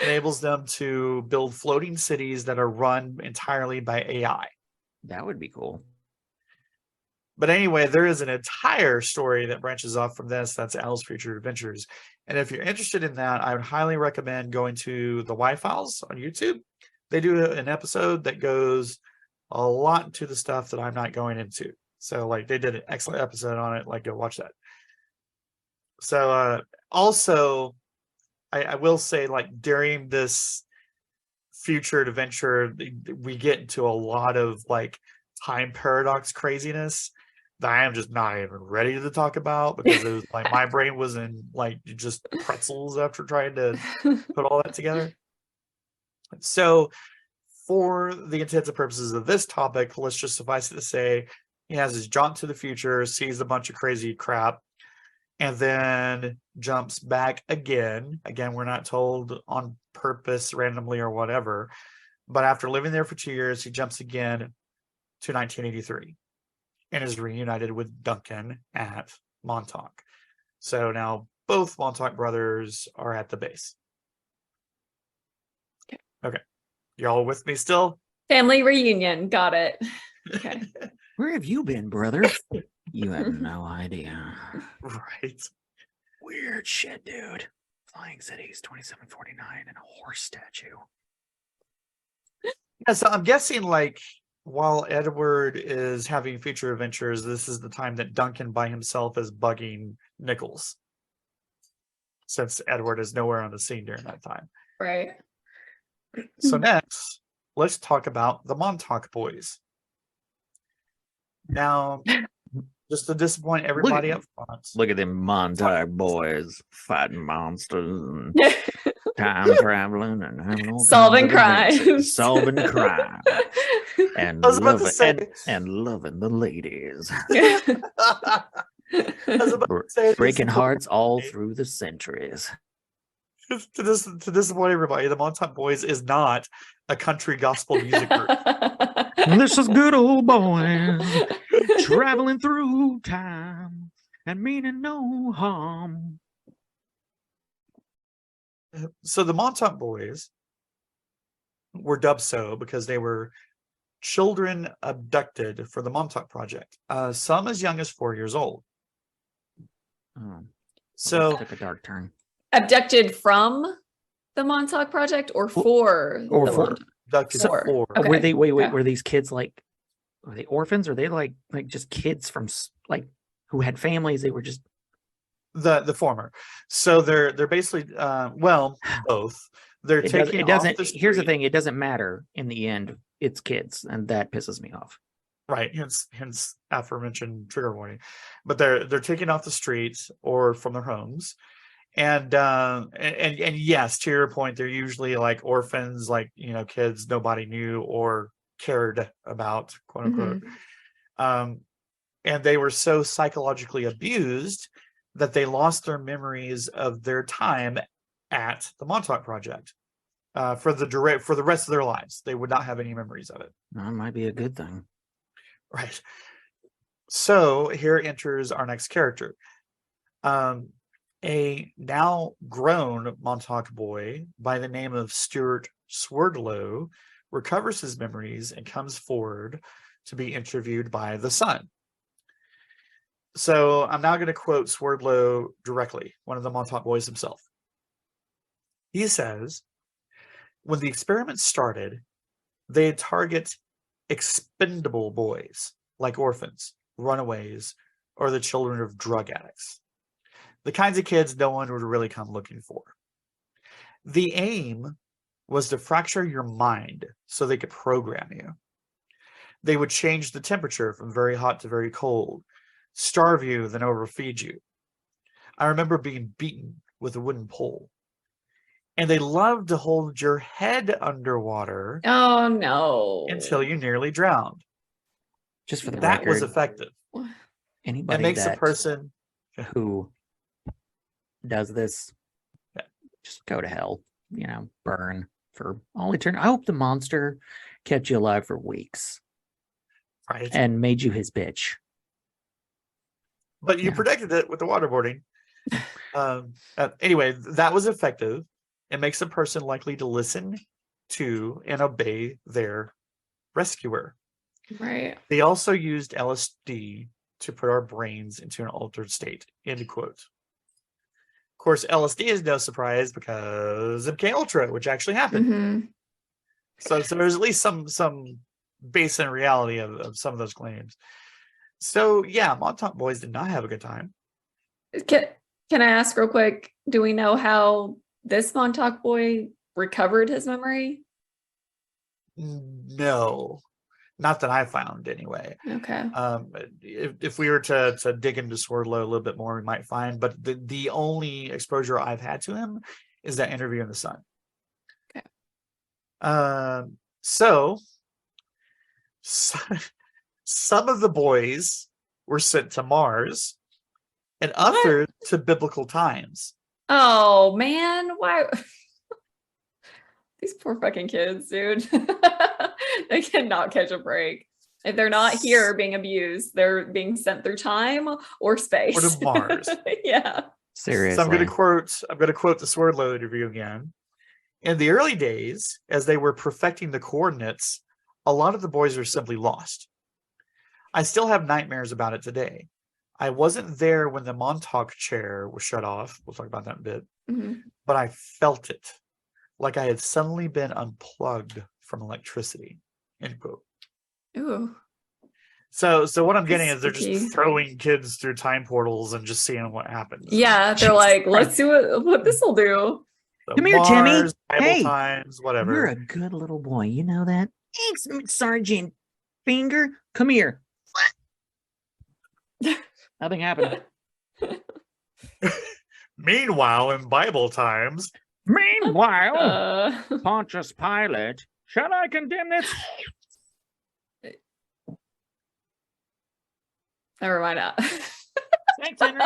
enables them to build floating cities that are run entirely by AI. That would be cool. But anyway, there is an entire story that branches off from this. That's Al's Future Adventures. And if you're interested in that, I would highly recommend going to the Y-Files on YouTube. They do an episode that goes a lot into the stuff that I'm not going into. So like they did an excellent episode on it. Like go watch that. So also, I will say like during this future adventure, we get into a lot of like time paradox craziness that I am just not even ready to talk about because it was like my brain was in like just pretzels after trying to put all that together. So for the intents and purposes of this topic, let's just suffice it to say he has his jaunt to the future, sees a bunch of crazy crap, and then jumps back again. Again, we're not told on purpose, randomly or whatever, but after living there for 2 years, he jumps again to 1983 and is reunited with Duncan at Montauk. So now both Montauk brothers are at the base. Y'all with me still? Family reunion. Got it. Okay. Where have you been, brother? You have no idea. Right. Weird shit, dude. Flying cities, 2749, and a horse statue. Yeah, so I'm guessing like while Edward is having future adventures, this is the time that Duncan by himself is bugging Nichols. Since Edward is nowhere on the scene during that time. Right. So next, let's talk about the Montauk boys. Now, just to disappoint everybody up front. Look at them Montauk boys fighting monsters and time traveling and having all Solving kinds of adventures. crimes. Solving crime. And I was about to loving, say- and loving the ladies. I was about to say this Breaking is- hearts all through the centuries. to disappoint everybody, the Montauk Boys is not a country gospel music group. This is good old boys traveling through time and meaning no harm. So the Montauk Boys were dubbed so because they were children abducted for the Montauk Project. Some as young as 4 years old. Oh, So took a dark turn. Abducted from the Montauk Project or for or the for- Montauk? abducted So- for Okay. Were they yeah. were these kids like, were they orphans? Or they like just kids from like who had families? They were just the former. So they're basically well, both. They're it taking doesn't off the here's the street. thing, it doesn't matter in the end. It's kids, and that pisses me off. Right, hence aforementioned trigger warning. But they're taken off the streets or from their homes. And yes, to your point, they're usually like orphans, like kids nobody knew or cared about, quote unquote. And they were so psychologically abused that they lost their memories of their time at the Montauk Project. For the rest of their lives, they would not have any memories of it. That might be a good thing. Right. So here enters our next character. A now grown Montauk boy by the name of Stuart Swerdlow recovers his memories and comes forward to be interviewed by the Sun. So I'm now going to quote Swerdlow directly, one of the Montauk boys himself. He says, when the experiment started, they target expendable boys like orphans, runaways, or the children of drug addicts. The kinds of kids no one would really come looking for. The aim was to fracture your mind so they could program you. They would change the temperature from very hot to very cold, starve you, then overfeed you. I remember being beaten with a wooden pole. And they loved to hold your head underwater Oh no. until you nearly drowned. Just for the That record, was effective. anybody It makes a that person who does this, Yeah. just go to hell, burn for all eternity. I hope the monster kept you alive for weeks right. and made you his bitch. But you Yeah. protected it with the waterboarding. Anyway, that was effective. It makes a person likely to listen to and obey their rescuer. Right. They also used LSD to put our brains into an altered state. End quote. Of course, LSD is no surprise because of MK Ultra, which actually happened. hmm So there's at least some base in reality of some of those claims. So yeah, Montauk boys did not have a good time. Can I ask real quick? Do we know how this Montauk boy recovered his memory? No, not that I found anyway. Okay. If we were to dig into Swordlow a little bit more, we might find. But the only exposure I've had to him is that interview in the Sun. Okay. So some of the boys were sent to Mars, and others to biblical times. Oh man, why? These poor fucking kids, dude. They cannot catch a break. If they're not here being abused, they're being sent through time or space. Or to Mars. Yeah. Seriously. So I'm going to quote the Swordlow interview again. In the early days, as they were perfecting the coordinates, a lot of the boys were simply lost. I still have nightmares about it today. I wasn't there when the Montauk chair was shut off. We'll talk about that in a bit. Mhm. But I felt it, like I had suddenly been unplugged from electricity. End quote. Ooh. So what I'm getting That's is they're spooky. just throwing kids through time portals and just seeing what happens. Yeah, they're Jesus like, Christ. let's see what this will do. So Come here, Timmy. Mars, Bible Hey, times, You're whatever. a good little boy. You know that? Thanks, Sergeant Finger. Come here. Nothing happened. Meanwhile, in Bible times, Meanwhile, Pontius Pilate, shall I condemn this? Never mind. Thanks, Henry.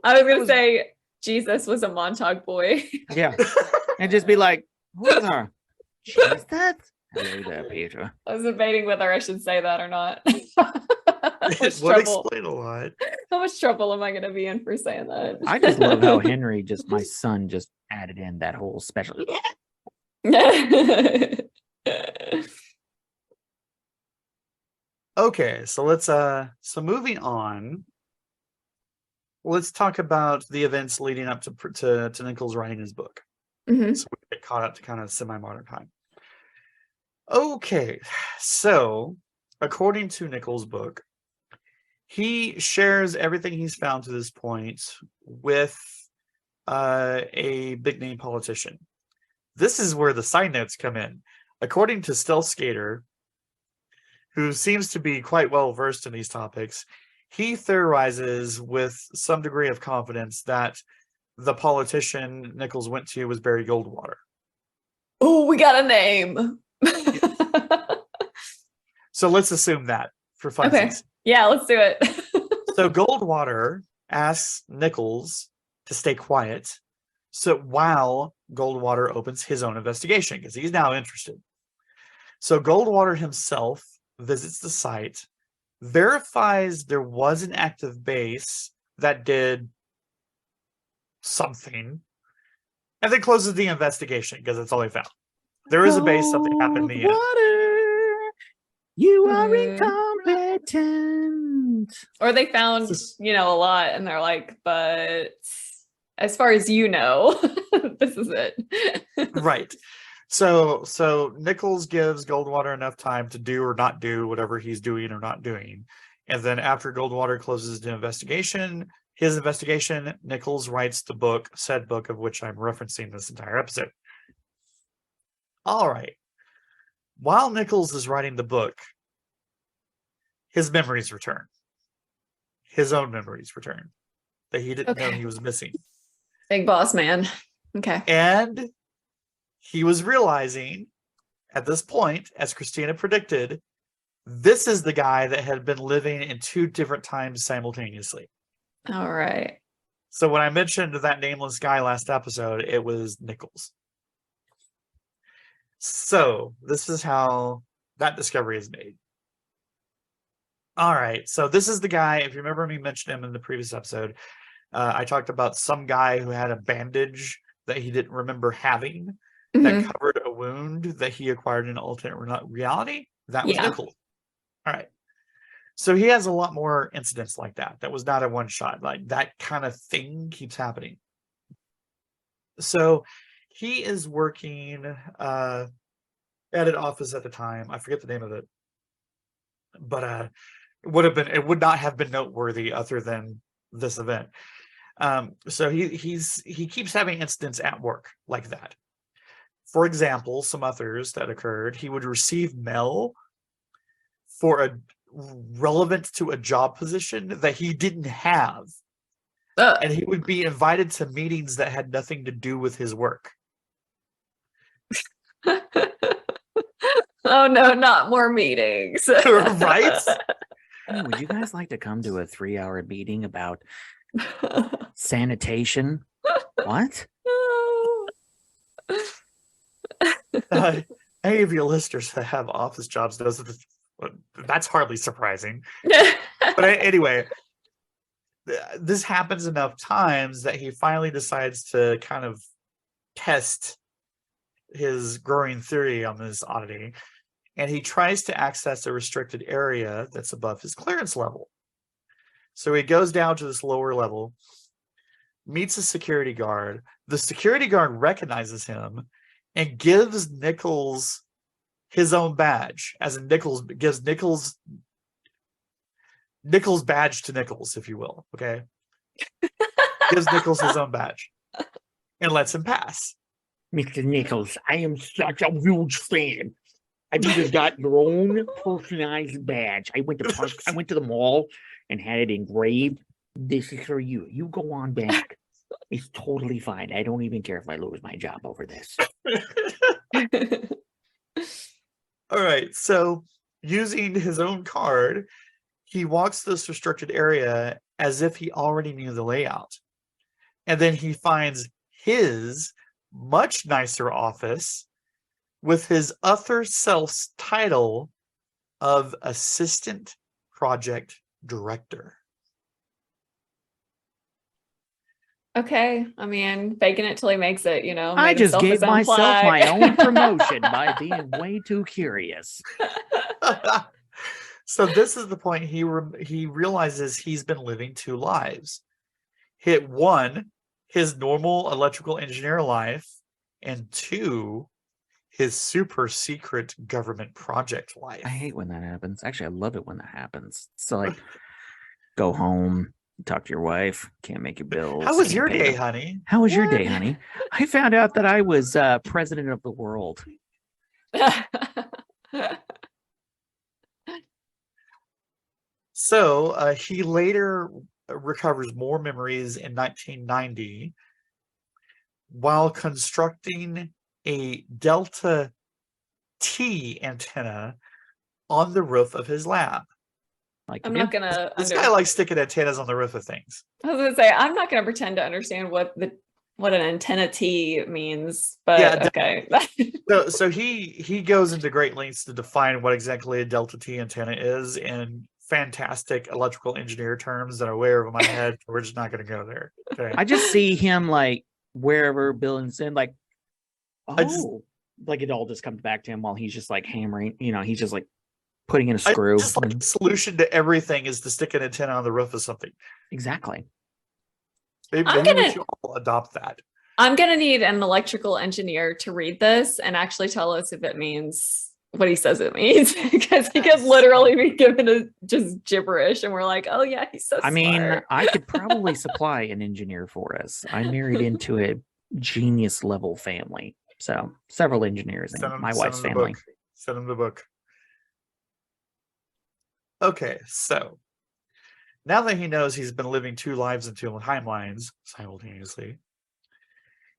I was gonna say Jesus was a Montauk boy. Yeah. And just be like, what the? Jesus? Hello there, Peter. I was debating whether I should say that or not. How it much would trouble? explain a lot. How much trouble am I gonna be in for saying that? I just love how Henry, my son, just added in that whole special. Okay, so let's so moving on. Let's talk about the events leading up to Nichols writing his book. Mhm. So we get caught up to kind of semi-modern time. Okay, so according to Nichols' book, he shares everything he's found to this point with a big name politician. This is where the side notes come in. According to Stealth Skater, who seems to be quite well versed in these topics, he theorizes with some degree of confidence that the politician Nichols went to was Barry Goldwater. Oh, we got a name. So let's assume that for funsies. Okay. Yeah, let's do it. So Goldwater asks Nichols to stay quiet so while Goldwater opens his own investigation, because he's now interested. So Goldwater himself visits the site, verifies there was an active base that did something, and then closes the investigation because that's all they found. There is a base, something happened in the end. Water, you are Mhm. incompetent. Or they found, a lot, and they're like, but as far as you know, this is it. Right. So Nichols gives Goldwater enough time to do or not do whatever he's doing or not doing. And then after Goldwater closes the investigation, Nichols writes the book, said book of which I'm referencing this entire episode. All right. While Nichols is writing the book, his memories return. His own memories return that he didn't know he was missing. Big boss man. Okay. And he was realizing at this point, as Christina predicted, this is the guy that had been living in two different times simultaneously. All right. So when I mentioned that nameless guy last episode, it was Nichols. So this is how that discovery is made. All right. So this is the guy, if you remember me mentioning him in the previous episode, I talked about some guy who had a bandage that he didn't remember having that covered a wound that he acquired in an alternate reality. That was Nichols. All right. So he has a lot more incidents like that. That was not a one shot. Like that kind of thing keeps happening. So he is working at an office at the time. I forget the name of it, but it would not have been noteworthy other than this event. So he keeps having incidents at work like that. For example, some others that occurred, he would receive mail for a relevant to a job position that he didn't have. And he would be invited to meetings that had nothing to do with his work. Oh no, not more meetings. Right? Hey, would you guys like to come to a 3-hour meeting about sanitation? What? Any of your listeners that have office jobs, that's hardly surprising. But anyway, this happens enough times that he finally decides to kind of test his growing theory on this oddity, and he tries to access a restricted area that's above his clearance level. So he goes down to this lower level, meets a security guard. The security guard recognizes him and gives Nichols his own badge, as in gives Nichols badge to Nichols, if you will. Okay. Gives Nichols his own badge and lets him pass. Mr. Nichols, I am such a huge fan. I've even got your own personalized badge. I went to the mall and had it engraved. This is for you. You go on back. It's totally fine. I don't even care if I lose my job over this. All right. So using his own card, he walks this restricted area as if he already knew the layout. And then he finds his much nicer office with his other self's title of assistant project director. Okay, I mean, faking it till he makes it, you know. I made just himself gave his own myself flag. my own promotion by being way too curious. So this is the point he realizes he's been living two lives. Hit one, his normal electrical engineer life, and two, his super secret government project life. I hate when that happens. Actually, I love it when that happens. So, like, go home, talk to your wife, can't make your bills. How was can't your pay day, them. honey? How was your day, honey? I found out that I was president of the world. So he later recovers more memories in 1990 while constructing a Delta T antenna on the roof of his lab. Like I'm you not do. gonna. This guy likes sticking antennas on the roof of things. I was gonna say I'm not gonna pretend to understand what an antenna T means, but Yeah, okay. So he goes into great lengths to define what exactly a Delta T antenna is in fantastic electrical engineer terms that are way over my head. We're just not going to go there. Okay. I just see him like wherever Billings in, like, like it all just comes back to him while he's just like hammering. You know, he's just like putting in a screw. Just like the solution to everything is to stick an antenna on the roof of something. Exactly. Maybe we should all adopt that. I'm gonna need an electrical engineer to read this and actually tell us if it means what he says it means, because he could literally be given a just gibberish and we're like, oh yeah, he's so I mean, smart. I could probably supply an engineer for us. I married into a genius level family. So several engineers in my wife's family. Send him the book. Okay, so now that he knows he's been living two lives and two timelines simultaneously,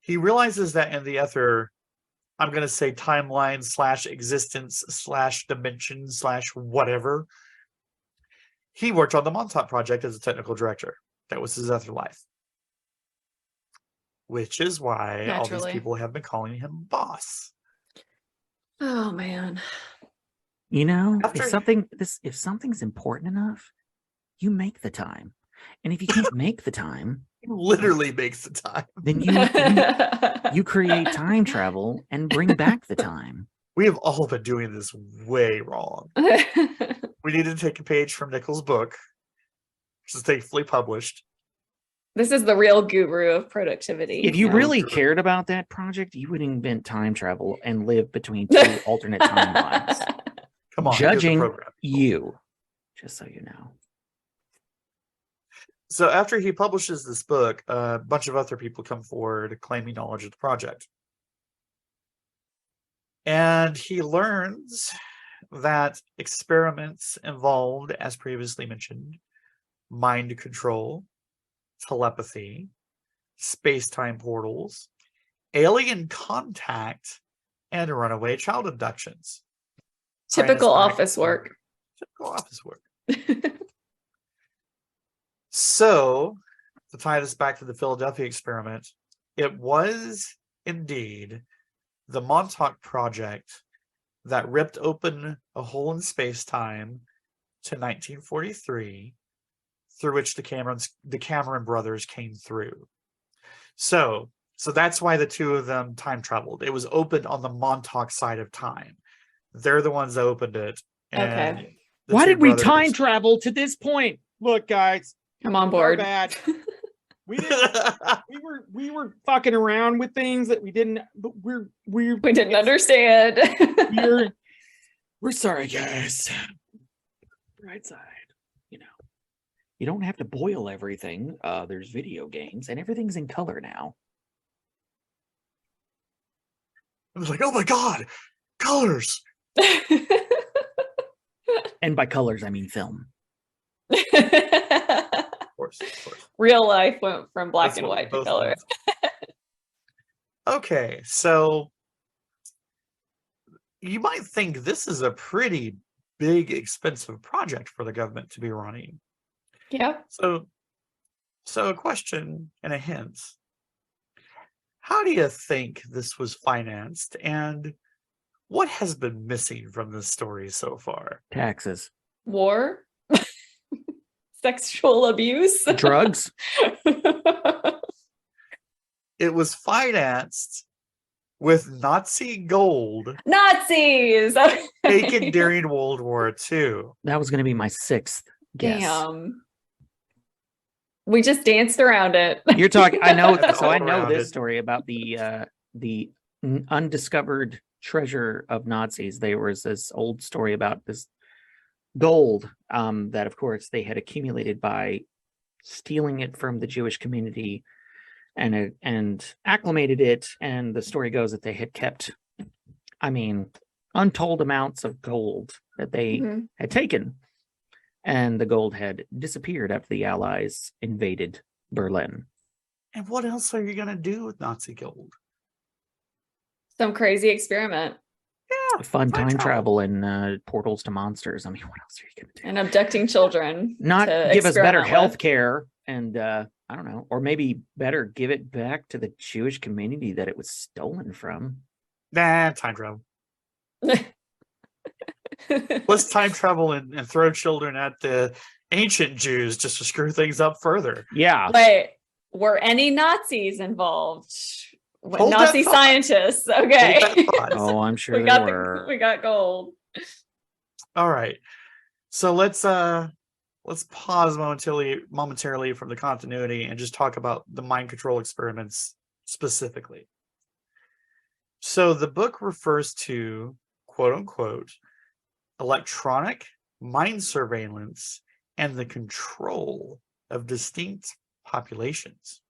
he realizes that in the other, I'm going to say timeline / existence / dimension / whatever, he worked on the Montauk project as a technical director. That was his other life. Which is why all these people have been calling him boss. Oh man. You know, if something's important enough, you make the time. And if you can't make the time, he literally makes the time. Then you create time travel and bring back the time. We have all been doing this way wrong. We need to take a page from Nichols' book, which is thankfully published. This is the real guru of productivity. If you really cared about that project, you would invent time travel and live between two alternate timelines. Come on, judging you, just so you know. So after he publishes this book, a bunch of other people come forward claiming knowledge of the project. And he learns that experiments involved, as previously mentioned, mind control, telepathy, space-time portals, alien contact, and runaway child abductions. Typical office work. Typical office work. So, to tie this back to the Philadelphia experiment, it was indeed the Montauk project that ripped open a hole in space-time to 1943, through which the Cameron brothers came through. So, So that's why the two of them time traveled. It was opened on the Montauk side of time. They're the ones that opened it. And Okay. the Why two did we brothers- time travel to this point? Look, guys, I'm on our board. bad. We didn't. we were fucking around with things that we didn't. But We didn't understand. we're sorry, guys. Right side, you know. You don't have to boil everything. There's video games, and everything's in color now. I was like, oh my God, colors. And by colors, I mean film. Of course, of course. Real life went from black That's and what we white to both color. want. Okay, so you might think this is a pretty big, expensive project for the government to be running. Yeah. So a question and a hint. How do you think this was financed, and what has been missing from this story so far? Taxes, War. Sexual abuse. drugs. It was financed with Nazi gold Nazis. taken during World War II. That was going to be my sixth guess. Damn. We just danced around it. You're talking. I know. That's So I all know around this it. story about the undiscovered treasure of Nazis. There was this old story about this gold that, of course, they had accumulated by stealing it from the Jewish community and acclimated it. And the story goes that they had kept, I mean, untold amounts of gold that they Mhm. had taken, and the gold had disappeared after the Allies invaded Berlin. And what else are you going to do with Nazi gold? Some crazy experiment. Yeah, Fun time time travel. travel and portals to monsters. I mean, what else are you going to do? And abducting children. Not to give us better experiment health with. care and I don't know, or maybe better give it back to the Jewish community that it was stolen from. Nah, time travel. Let's time travel and throw children at the ancient Jews just to screw things up further. Yeah. Wait, were any Nazis involved? Hold that Nazi thought. scientists. Okay. Hold that thought. Oh, I'm sure we there got were. we got gold. All right. So let's pause momentarily from the continuity and just talk about the mind control experiments specifically. So the book refers to, quote unquote, electronic mind surveillance and the control of distinct populations.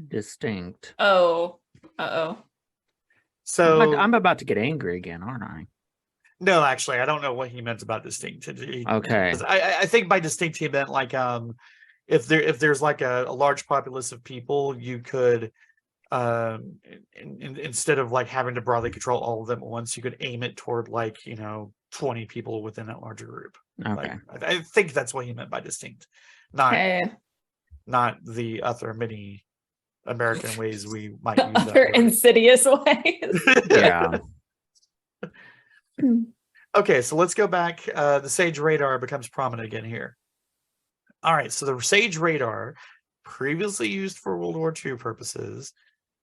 Distinct. Oh. Uh-oh. So I'm about to get angry again, aren't I? no, actually, I don't know what he meant about distinct. Okay. 'Cause I think by distinct he meant like if there's like a large populace of people, you could instead of like having to broadly control all of them at once, you could aim it toward 20 people within that larger group. Okay. I think that's what he meant by distinct, not Okay. not the other many American ways we might use that Other word. insidious ways. Yeah. Okay, so let's go back. The Sage radar becomes prominent again here. All right, so the Sage radar, previously used for World War II purposes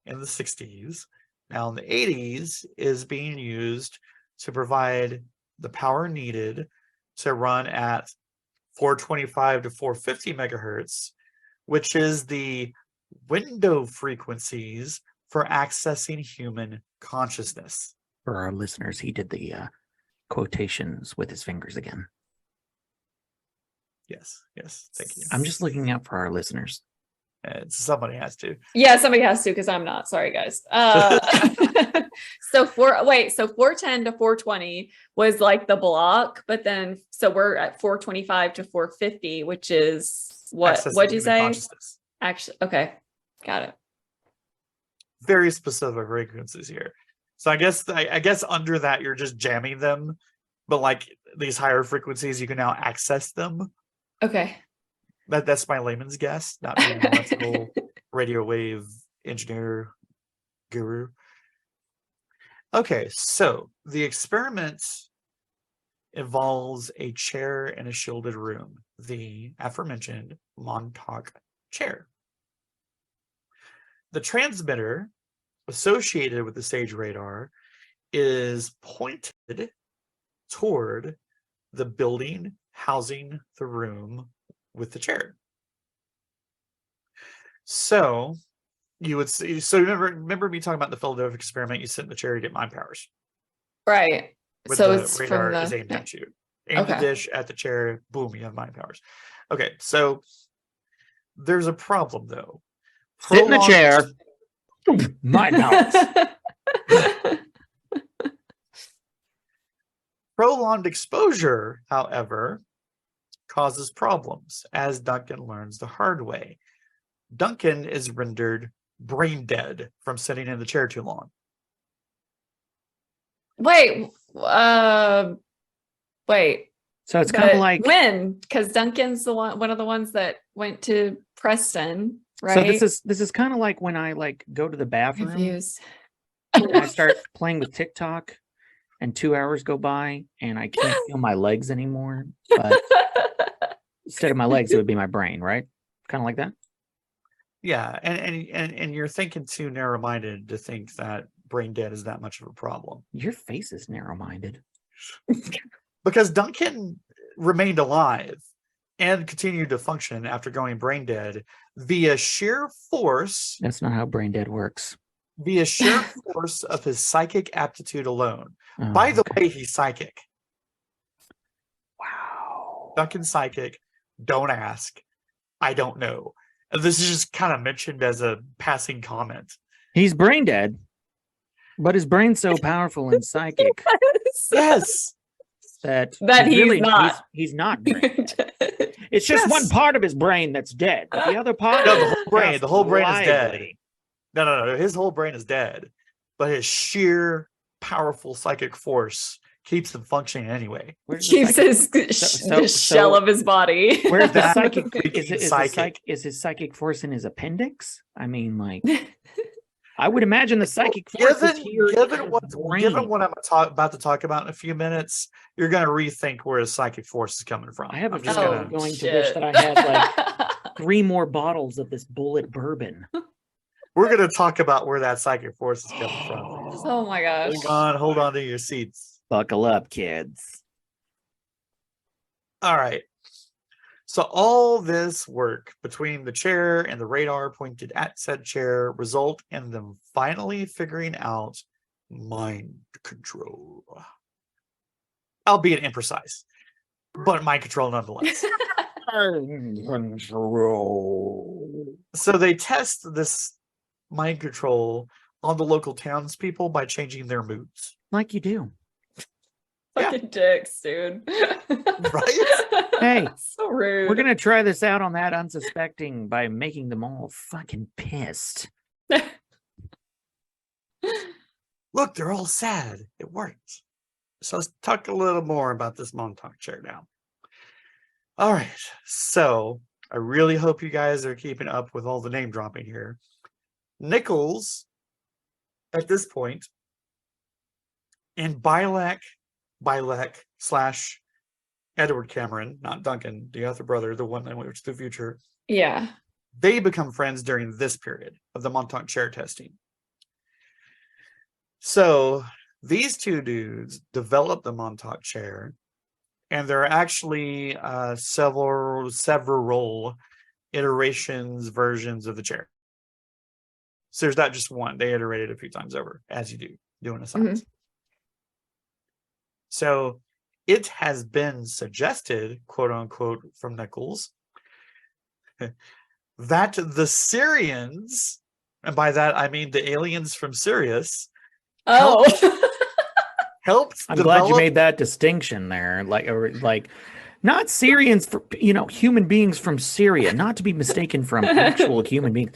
in the 60s, now in the 80s is being used to provide the power needed to run at 425 to 450 megahertz, which is the window frequencies for accessing human consciousness. For our listeners, he did the quotations with his fingers again. Yes, thank you. I'm just looking out for our listeners. Somebody has to. Yeah, somebody has to because I'm not. Sorry, guys. So 410 to 420 was like the block, but then so we're at 425 to 450, which is what? Accessing What'd you human say? consciousness. Actually, okay, got it. Very specific frequencies here. So I guess under that you're just jamming them, but like these higher frequencies, you can now access them. Okay. That's my layman's guess, not being an electrical radio wave engineer guru. Okay, so the experiment involves a chair in a shielded room, the aforementioned Montauk chair. The transmitter associated with the stage radar is pointed toward the building housing the room with the chair. So you would see, so remember me talking about the Philadelphia experiment, you sit in the chair, you get mind powers. Right. With So the it's radar from is the aimed at you. Aim the Okay. dish at the chair, boom, you have mind powers. Okay, so there's a problem though. Sit in the Prolonged chair. Mind powers. Prolonged exposure, however, causes problems, as Duncan learns the hard way. Duncan is rendered brain dead from sitting in the chair too long. Wait, wait. So it's kind But of like when? Because Duncan's one of the ones that went to Preston, right? so this is kind of like when I like go to the bathroom Confused. and I start playing with TikTok and 2 hours go by and I can't feel my legs anymore. But instead of my legs, it would be my brain, right? Kind of like that. Yeah, and you're thinking too narrow-minded to think that brain dead is that much of a problem. Your face is narrow-minded. Because Duncan remained alive and continued to function after going brain dead via sheer force That's not how brain dead works. of his psychic aptitude alone. Oh, By the okay. way, he's psychic. Wow. Duncan's psychic. Don't ask. I don't know. This is just kind of mentioned as a passing comment. He's brain dead, but his brain's so powerful and psychic Yes. that he's not. He's not brain dead. It's just Yes. one part of his brain that's dead. But the other part, No, the whole brain. just The whole brain is dead. lively. No. His whole brain is dead, but his sheer powerful psychic force keeps him functioning anyway. Where's the Keeps psychic- the shell of his body. Where's the That psychic? freaking Is psychic. his psychic force in his appendix? I mean, like, I would imagine the psychic force is here. in Given his what brain. I'm about to talk about in a few minutes, you're going to rethink where his psychic force is coming from. I have a I'm just feeling gonna. I'm going to wish that I had like 3 more bottles of this bullet bourbon. We're going to talk about where that psychic force is coming from. Oh my gosh. Hold on to your seats. Buckle up, kids. All right. So all this work between the chair and the radar pointed at said chair result in them finally figuring out mind control. Albeit imprecise, but mind control nonetheless. So they test this mind control on the local townspeople by changing their moods. Like you do. Fucking dicks, dude. Right? Hey, So rude. we're gonna try this out on that unsuspecting by making them all fucking pissed. Look, they're all sad. It worked. So let's talk a little more about this Montauk chair now. All right. So I really hope you guys are keeping up with all the name dropping here. Nichols, at this point, and Bilek / Edward Cameron, not Duncan, the other brother, the one that went to the future, Yeah. they become friends during this period of the Montauk chair testing. So these two dudes developed the Montauk chair, and there are actually several iterations, versions of the chair. So there's not just one. They iterated a few times over, as you do, doing a science. So it has been suggested, quote unquote, from Nichols, that the Syrians, and by that I mean the aliens from Sirius, Oh. helped I'm develop. glad you made that distinction there. Like not Syrians, for, human beings from Syria, not to be mistaken from actual human beings.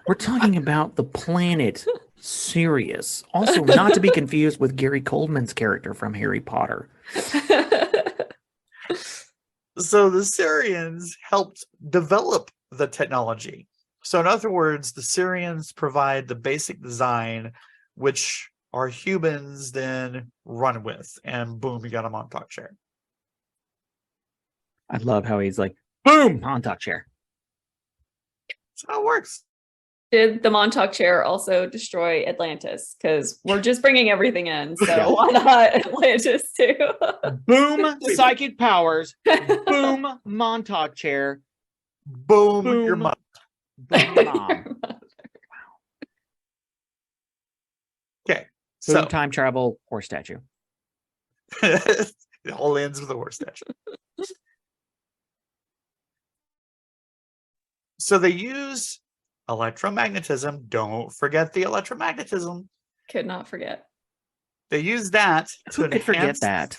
We're talking about the planet Sirius, also not to be confused with Gary Coleman's character from Harry Potter. So the Syrians helped develop the technology. So in other words, the Syrians provide the basic design, which our humans then run with, and boom, you got a Montauk chair. I love how he's like, boom, Montauk chair. That's how it works. Did the Montauk chair also destroy Atlantis? Because we're just bringing everything in, so why not Atlantis too? Boom, psychic powers. Boom, Montauk chair. Boom, your Boom. mom. Boom, mom. Okay, Boom, so time travel, horse statue. it all ends with a horse statue. So they use electromagnetism. Don't forget the electromagnetism. Could not forget. They use that to Who could forget enhance that?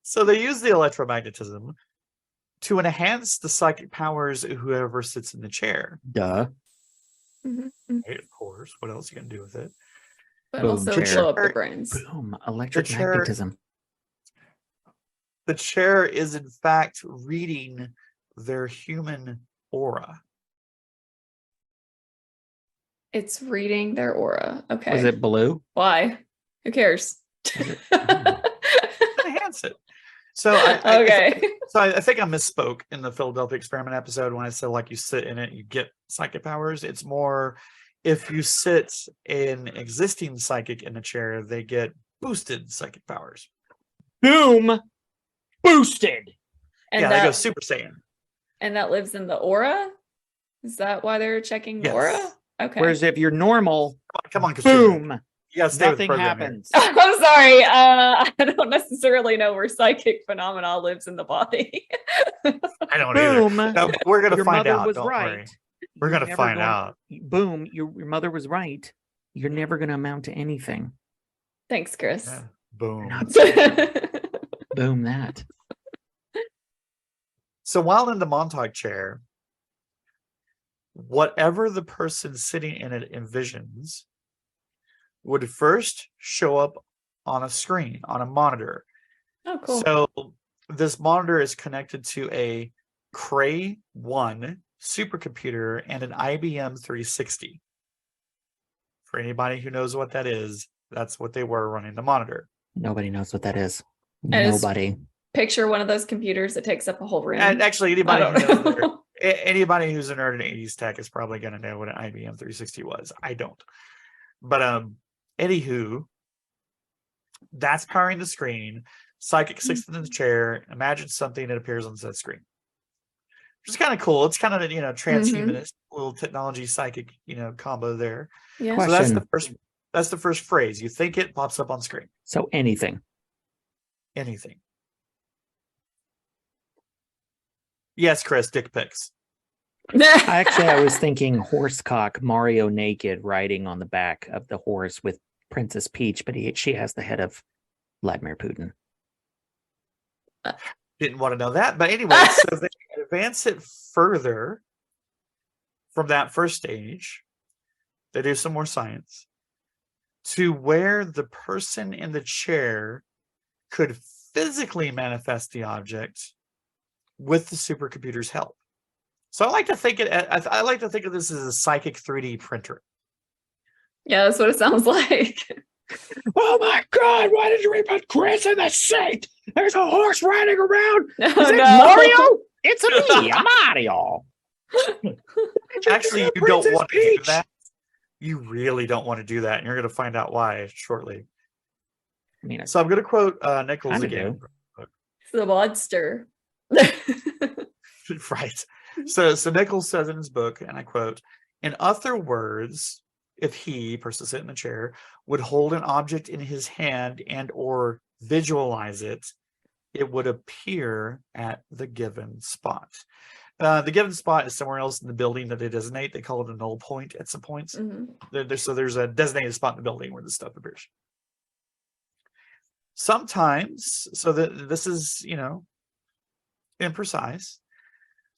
So they use the electromagnetism to enhance the psychic powers of whoever sits in the chair. Duh. Mhm. Right, of course. What else are you gonna do with it? But Boom, also chair. blow up the brains. Boom, electric chair- magnetism. The chair is in fact reading their human aura. It's reading their aura. Okay. Was it blue? Why? Who cares? Enhance it. So I Okay. I think I misspoke in the Philadelphia experiment episode when I said like you sit in it, you get psychic powers. It's more if you sit an existing psychic in a chair, they get boosted psychic powers. Boom, boosted. And Yeah, they go that Super Saiyan. and that lives in the aura? Is that why they're checking the Yes. aura? Okay. Whereas if you're normal, Come on, Katrina. boom, You gotta stay with the nothing program here. happens. I'm sorry. I don't necessarily know where psychic phenomena lives in the body. I don't either. Boom. No, we're gonna Your find mother out. was Don't right. worry. We're You're gonna never find going- out. Boom, your mother was right. You're never going to amount to anything. Thanks, Chris. Yeah. Boom. Not boom that. So while in the Montauk chair, whatever the person sitting in it envisions would first show up on a screen, on a monitor. Oh, cool. So this monitor is connected to a Cray 1 supercomputer and an IBM 360. For anybody who knows what that is, that's what they were running the monitor. Nobody knows what that is. And it's- Nobody. Picture one of those computers that takes up a whole room. And actually, I anybody don't who knows know. anybody who's a nerd in 80s tech is probably going to know what an IBM 360 was. I don't. But anywho, that's powering the screen. Psychic sits in the chair. Imagine something that appears on that screen. Which is kind of cool. It's kind of a transhumanist little technology psychic combo there. Yeah. Question. So that's the first phrase. You think it pops up on screen. So anything. Anything. Yes, Chris, dick pics. I was thinking horsecock, Mario naked riding on the back of the horse with Princess Peach, but she has the head of Vladimir Putin. Didn't want to know that. But anyway, so they advance it further from that first stage. They do some more science to where the person in the chair could physically manifest the object with the supercomputer's help. So I like to think I like to think of this as a psychic 3D printer. Yeah, that's what it sounds like. Oh my God! Why did you put Chris in the seat? There's a horse riding around. No, Is it no. Mario? It's me, I'm Mario. Actually, you don't Princess want to do Peach. that. You really don't want to do that, and you're going to find out why shortly. I mean, So I'm going to quote Nichols Kinda again. It's the monster. Right. So Nichols says in his book, and I quote, "In other words, if he, person sitting in the chair, would hold an object in his hand and or visualize it, it would appear at the given spot." The given spot is somewhere else in the building that they designate. They call it a null point at some points. Mhm. So there's a designated spot in the building where this stuff appears. Sometimes, so that this is, imprecise.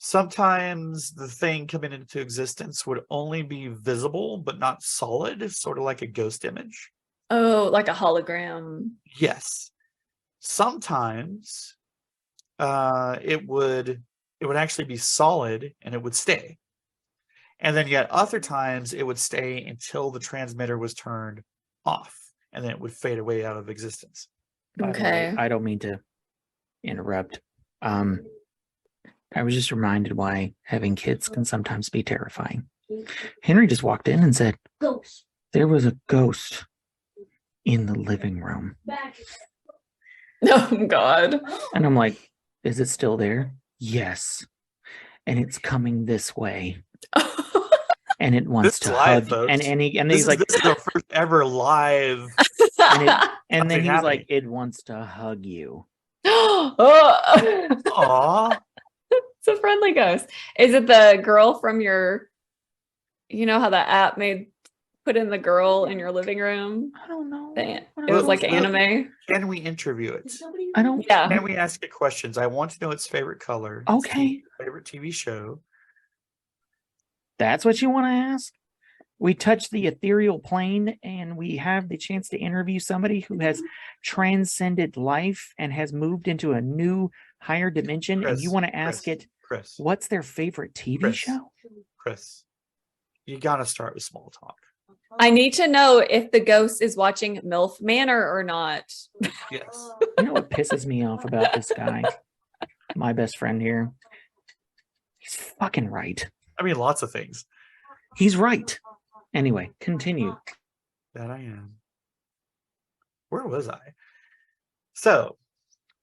Sometimes the thing coming into existence would only be visible but not solid, sort of like a ghost image. Oh, like a hologram. Yes. Sometimes it would actually be solid and it would stay. And then yet other times it would stay until the transmitter was turned off, and then it would fade away out of existence. by the way, Okay. I don't mean to interrupt. I was just reminded why having kids can sometimes be terrifying. Henry just walked in and said, Ghost. there was a ghost in the living room. Oh God. And I'm like, is it still there? Yes. And it's coming this way. And it wants This to is live, hug. folks. And This he's like, this is our first ever live. and then Something he's like, happening. it wants to hug you. Oh. Aw. It's a friendly ghost. Is it the girl from your, you know how the app made put in the girl in your living room? I don't know. It was like anime. Can we interview it? I don't. Yeah. Can we ask it questions? I want to know its favorite color. Okay. Its favorite TV show. That's what you want to ask? We touch the ethereal plane and we have the chance to interview somebody who has transcended life and has moved into a new higher dimension. And you want to ask it, Chris, what's their favorite TV Chris. show? Chris, you gotta start with small talk. I need to know if the ghost is watching MILF Manor or not. Yes. You know what pisses me off about this guy? My best friend here. He's fucking right. I mean, lots of things. He's right. Anyway, continue. That I am. Where was I? So,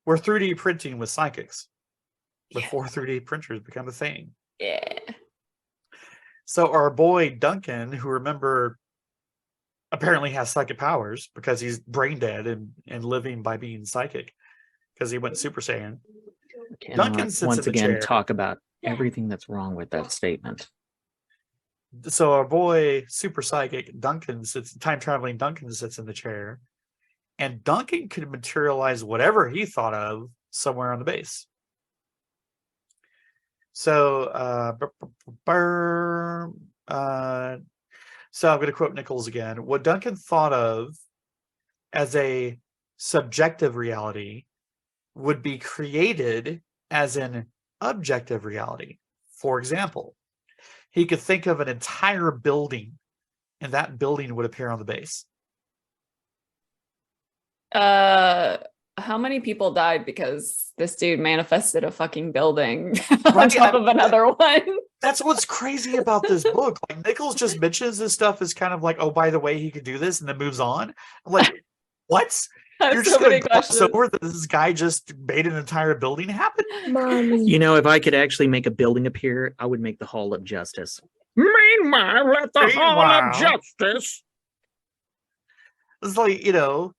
we're 3D printing with psychics before 3D printers become a thing. Yeah. So our boy Duncan, who remember apparently has psychic powers because he's brain dead and living by being psychic because he went Super Saiyan. Duncan sits once in the again chair. talk about everything that's wrong with that statement. So our boy super psychic Duncan sits, time traveling Duncan sits in the chair, and Duncan could materialize whatever he thought of somewhere on the base. So so I'm going to quote Nichols again. What Duncan thought of as a subjective reality would be created as an objective reality. For example, he could think of an entire building, and that building would appear on the base. How many people died because this dude manifested a fucking building on Right, top of another one? That's what's crazy about this book. Like Nichols just mentions this stuff as kind of like, oh, by the way, he could do this, and then moves on. I'm like, what? I have You're so just many going to gloss questions. over that this guy just made an entire building happen? Mommy. You know, if I could actually make a building appear, I would make the Hall of Justice. Meanwhile, at the Hall Meanwhile. of Justice. It's like, you know,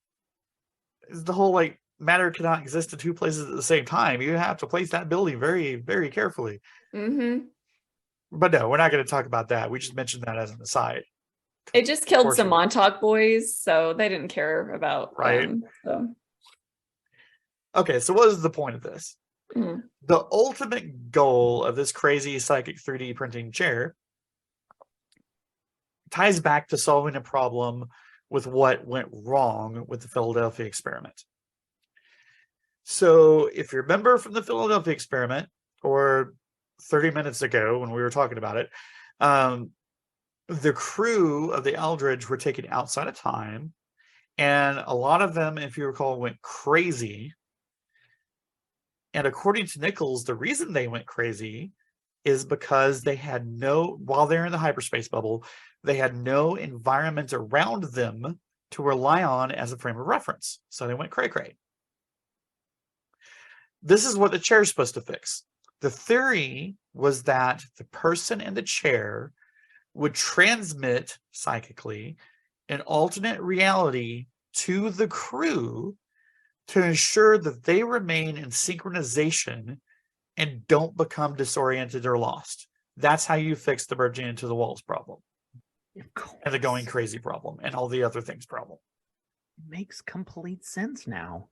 it's the whole like matter cannot exist in two places at the same time. You have to place that building very, very carefully. Mm-hmm. But no, we're not going to talk about that. We just mentioned that as an aside. It just killed some Portion. Montauk boys, so they didn't care about Right. them. So. Okay, so what is the point of this? Mm. The ultimate goal of this crazy psychic 3D printing chair ties back to solving a problem with what went wrong with the Philadelphia experiment. So if you remember from the Philadelphia experiment, or 30 minutes ago when we were talking about it, the crew of the Eldridge were taken outside of time, and a lot of them, if you recall, went crazy. And according to Nichols, the reason they went crazy is because they had no, while they're in the hyperspace bubble, they had no environment around them to rely on as a frame of reference. So they went cray-cray. This is what the chair is supposed to fix. The theory was that the person in the chair would transmit psychically an alternate reality to the crew to ensure that they remain in synchronization and don't become disoriented or lost. That's how you fix the merging into the walls problem and the going crazy problem and all the other things problem. It makes complete sense now.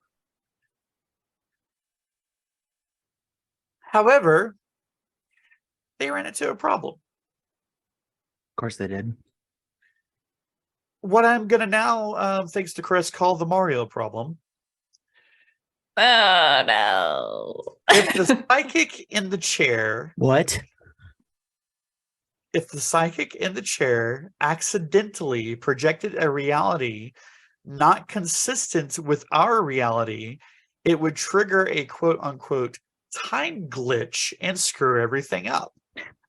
However, they ran into a problem. Of course they did. What I'm going to now, thanks to Chris, call the Mario problem. Oh no. If the psychic in the chair, What? if the psychic in the chair accidentally projected a reality not consistent with our reality, it would trigger a quote unquote time glitch and screw everything up.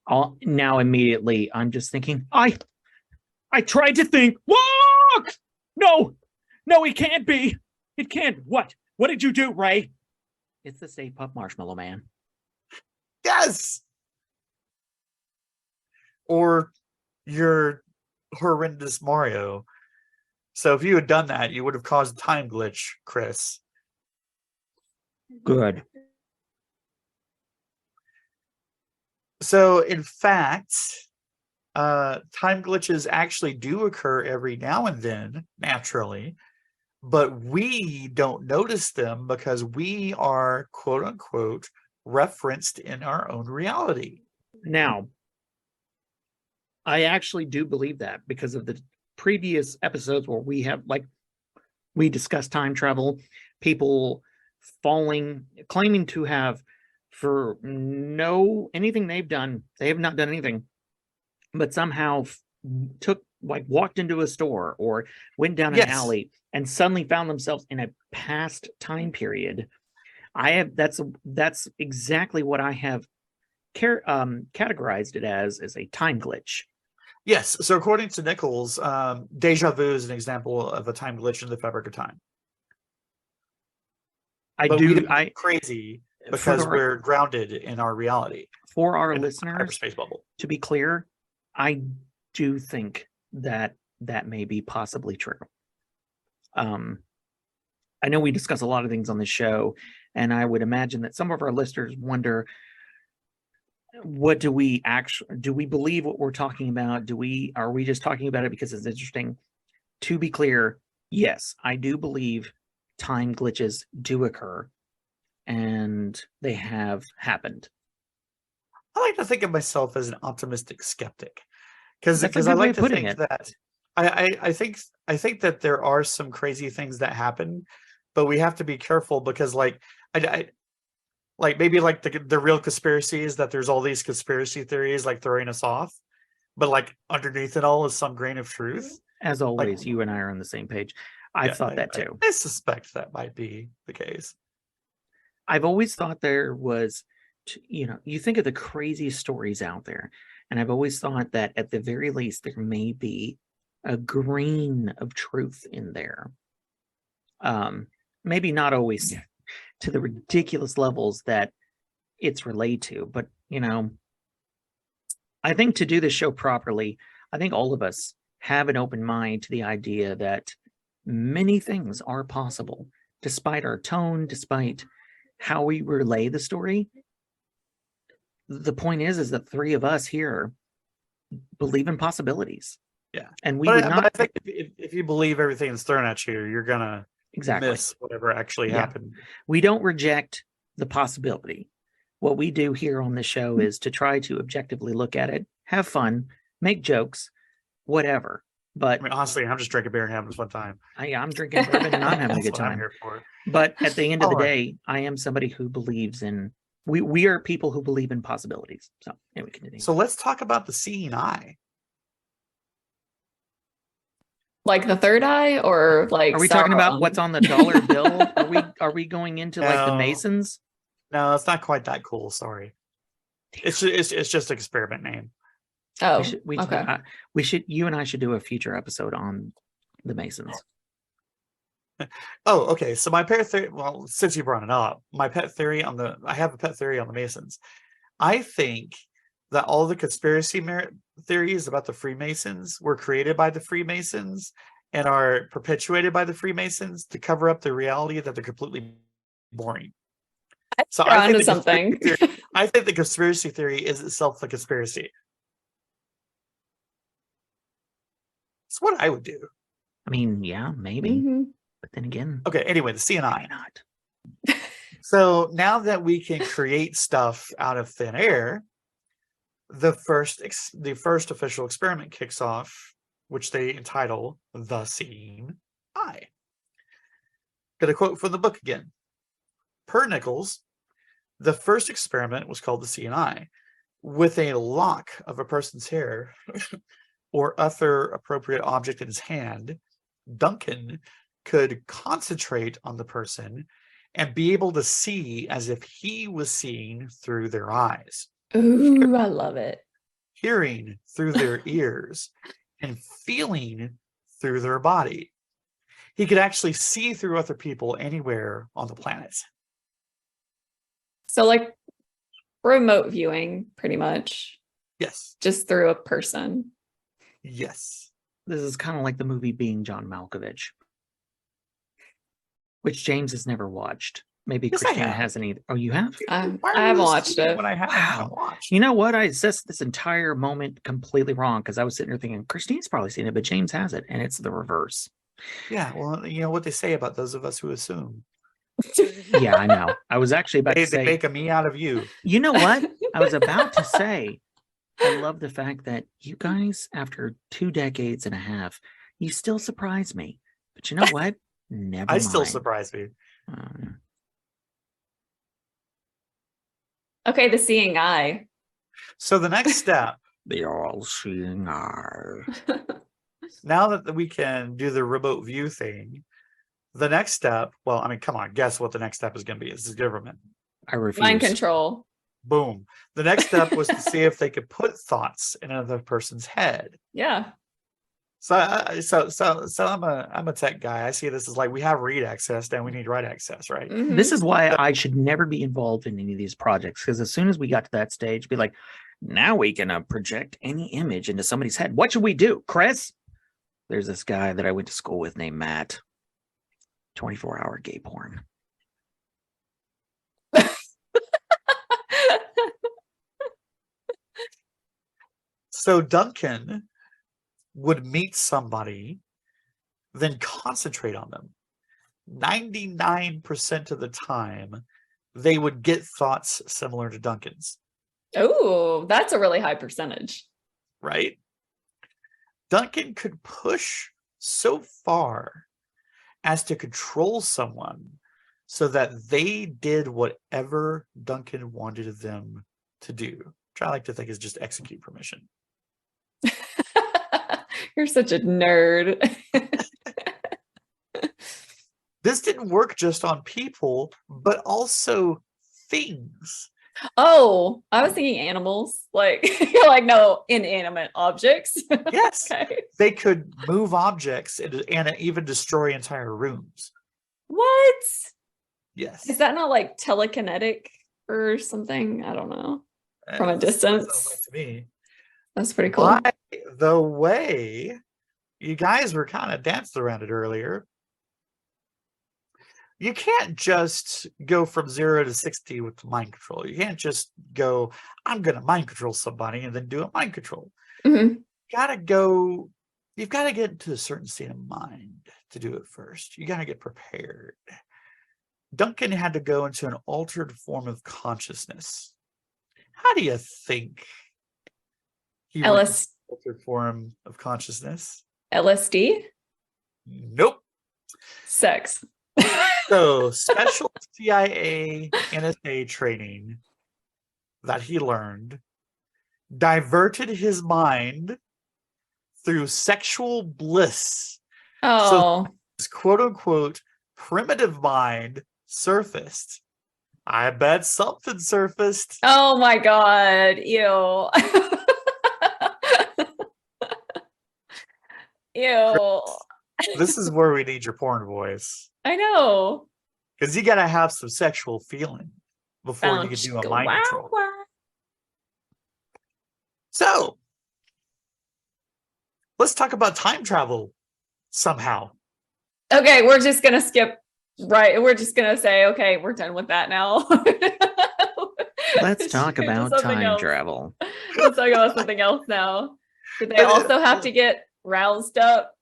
Now immediately I'm just thinking, I tried to think, what? No, it can't be. It can't. What did you do, Ray? It's the Stay Puft Marshmallow Man. Yes. Or your horrendous Mario. So if you had done that, you would have caused a time glitch, Chris. Good. So in fact, time glitches actually do occur every now and then, naturally, but we don't notice them because we are, quote unquote, referenced in our own reality. Now, I actually do believe that because of the previous episodes where we discussed time travel, people claiming to have, for anything they've done, they have not done anything, but somehow walked into a store or went down an alley and suddenly found themselves in a past time period. That's exactly what I have categorized it as a time glitch. Yes. So according to Nichols, deja vu is an example of a time glitch in the fabric of time. We don't get crazy because we're grounded in our reality. For our listeners, hyperspace bubble. To be clear, I do think that may be possibly true. I know we discuss a lot of things on the show, and I would imagine that some of our listeners wonder, what do we believe what we're talking about? Are we just talking about it because it's interesting? To be clear, yes, I do believe time glitches do occur, and they have happened. I like to think of myself as an optimistic skeptic, because I like to think that I think that there are some crazy things that happen, but we have to be careful because maybe the real conspiracy is that there's all these conspiracy theories throwing us off, but underneath it all is some grain of truth. As always, you and I are on the same page. I thought that too. I suspect that might be the case. I've always thought there was, you think of the craziest stories out there, and I've always thought that at the very least there may be a grain of truth in there. Maybe not always to the ridiculous levels that it's relayed to, but I think to do this show properly, I think all of us have an open mind to the idea that many things are possible, despite our tone, despite how we relay the story. The point is that three of us here believe in possibilities. Yeah. And we would not. But I think if you believe everything that's thrown at you, you're going to miss whatever actually happened. We don't reject the possibility. What we do here on the show is to try to objectively look at it, have fun, make jokes, whatever. But I mean, honestly, I'm just drinking beer and having a fun time. I'm drinking bourbon and I'm having a good time. I'm here for. But at the end of the day, I am somebody who believes in. We are people who believe in possibilities. So anyway, continue. So let's talk about the seeing eye. Like the third eye, or are we talking about what's on the dollar bill? Are we going into the Masons? No, it's not quite that cool. Sorry, it's just an experiment name. Oh, okay. You and I should do a future episode on the Masons. Oh, okay. So my pet theory. Well, since you brought it up, I have a pet theory on the Masons. I think that all the conspiracy theories about the Freemasons were created by the Freemasons and are perpetuated by the Freemasons to cover up the reality that they're completely boring. So I think the conspiracy theory is itself a conspiracy. It's what I would do. I mean, yeah, maybe. Mm-hmm. But then again. Okay, anyway, the CNI. Not. So now that we can create stuff out of thin air, the first official experiment kicks off, which they entitle The Seeing Eye. Got a quote from the book again. Per Nichols, the first experiment was called the Seeing Eye. With a lock of a person's hair or other appropriate object in his hand, Duncan could concentrate on the person and be able to see as if he was seeing through their eyes. Ooh, I love it. hearing through their ears, and feeling through their body. He could actually see through other people anywhere on the planet. So like remote viewing, pretty much, Yes. just through a person. Yes. This is kind of like the movie Being John Malkovich, which James has never watched. Maybe Yes, I Christina have. hasn't either. Oh, you have? I Why are haven't you watched assuming it. What I haven't watched. You know what? I assessed this entire moment completely wrong because I was sitting there thinking Christine's probably seen it, but James has it, and it's the reverse. Yeah, well, you know what they say about those of us who assume. Yeah, I know. I was actually about They to say, make a me out of you. you know what? I was about to say, I love the fact that you guys, after 2 decades and a half, you still surprise me. But you know what? Never I mind. still surprise me. Okay, the seeing eye. So the next step, The all-seeing eye. now that we can do the remote view thing, the next step, well, I mean, come on, guess what the next step is going to be? This is government. I refuse. Mind control. Boom. The next step was to see if they could put thoughts in another person's head. Yeah. So I'm a tech guy. I see this as like we have read access, then we need write access, right? Mhm. This is why I should never be involved in any of these projects, because as soon as we got to that stage, be like, now we can project any image into somebody's head. What should we do, Chris? There's this guy that I went to school with named Matt. 24-hour gay porn. So Duncan would meet somebody, then concentrate on them. 99% of the time, they would get thoughts similar to Duncan's, Oh, that's a really high percentage. right? Duncan could push so far as to control someone so that they did whatever Duncan wanted them to do, which I like to think is just execute permission. You're such a nerd. This didn't work just on people, but also things. Oh, I was thinking animals. Like you're like, no, inanimate objects. Yes, Okay. they could move objects and even destroy entire rooms. What? Yes. Is that not like telekinetic or something? I don't know. From a That's what it sounds distance? like to me. That's pretty cool. By the way, you guys were kind of dancing around it earlier. You can't just go from 0 to 60 with mind control. You can't just go, I'm going to mind control somebody and then do a mind control. Mhm. You've got to get into a certain state of mind to do it first. You got to get prepared. Duncan had to go into an altered form of consciousness. How do you think he went into LS an altered form of consciousness? LSD? Nope. Sex. So special CIA NSA training that he learned diverted his mind through sexual bliss. Oh, His quote unquote primitive mind surfaced. I bet something surfaced. oh my God. Ew. Ew. This is where we need your porn voice. I know. Because you got to have some sexual feeling before you can do a mind control. So, let's talk about time travel somehow. Okay, we're just gonna skip. Right, we're just gonna say, okay, we're done with that now. Let's talk Shoot to about something time else. travel. Let's talk about something else now. Did they also have to get roused up?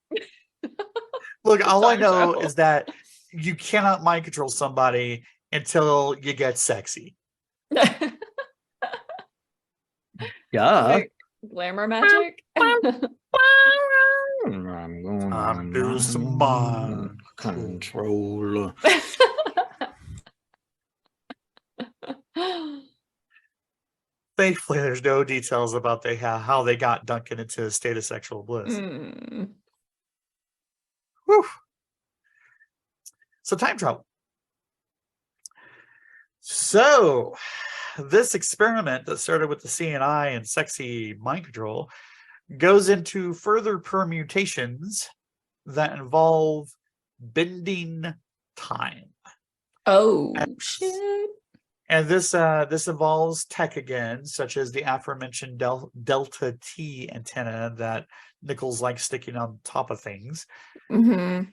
Look, all I Time know travel. is that you cannot mind control somebody until you get sexy. Duh. Glamour magic. Time to do some mind control. Thankfully, there's no details about how they got Duncan into a state of sexual bliss. Mm. Whew. So time travel. So this experiment that started with the CNI and sexy mind control goes into further permutations that involve bending time. Oh And- shit. And this involves tech again, such as the aforementioned Delta T antenna that Nichols likes sticking on top of things. Mm-hmm.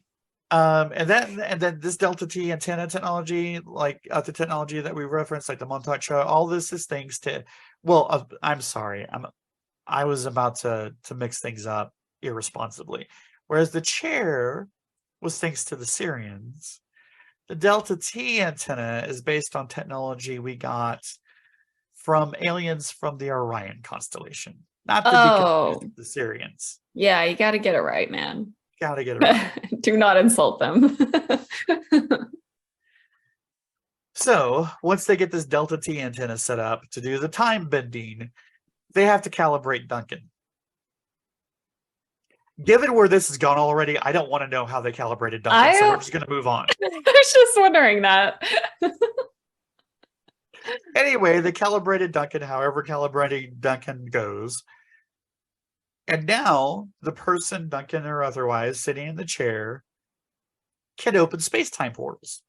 And then this Delta T antenna technology, like the technology that we referenced, like the Montauk show, all this is thanks to. Well, I'm sorry, I was about to mix things up irresponsibly. Whereas the chair was thanks to the Syrians. The Delta T antenna is based on technology we got from aliens from the Orion constellation. Not to be confused with the Syrians. Yeah, you got to get it right, man. Gotta get it right. Do not insult them. So once they get this Delta T antenna set up to do the time bending, they have to calibrate Duncan. Given where this has gone already, I don't want to know how they calibrated Duncan, so we're just going to move on. I was just wondering that. Anyway, they calibrated Duncan, however calibrating Duncan goes. And now the person, Duncan or otherwise, sitting in the chair can open space-time portals.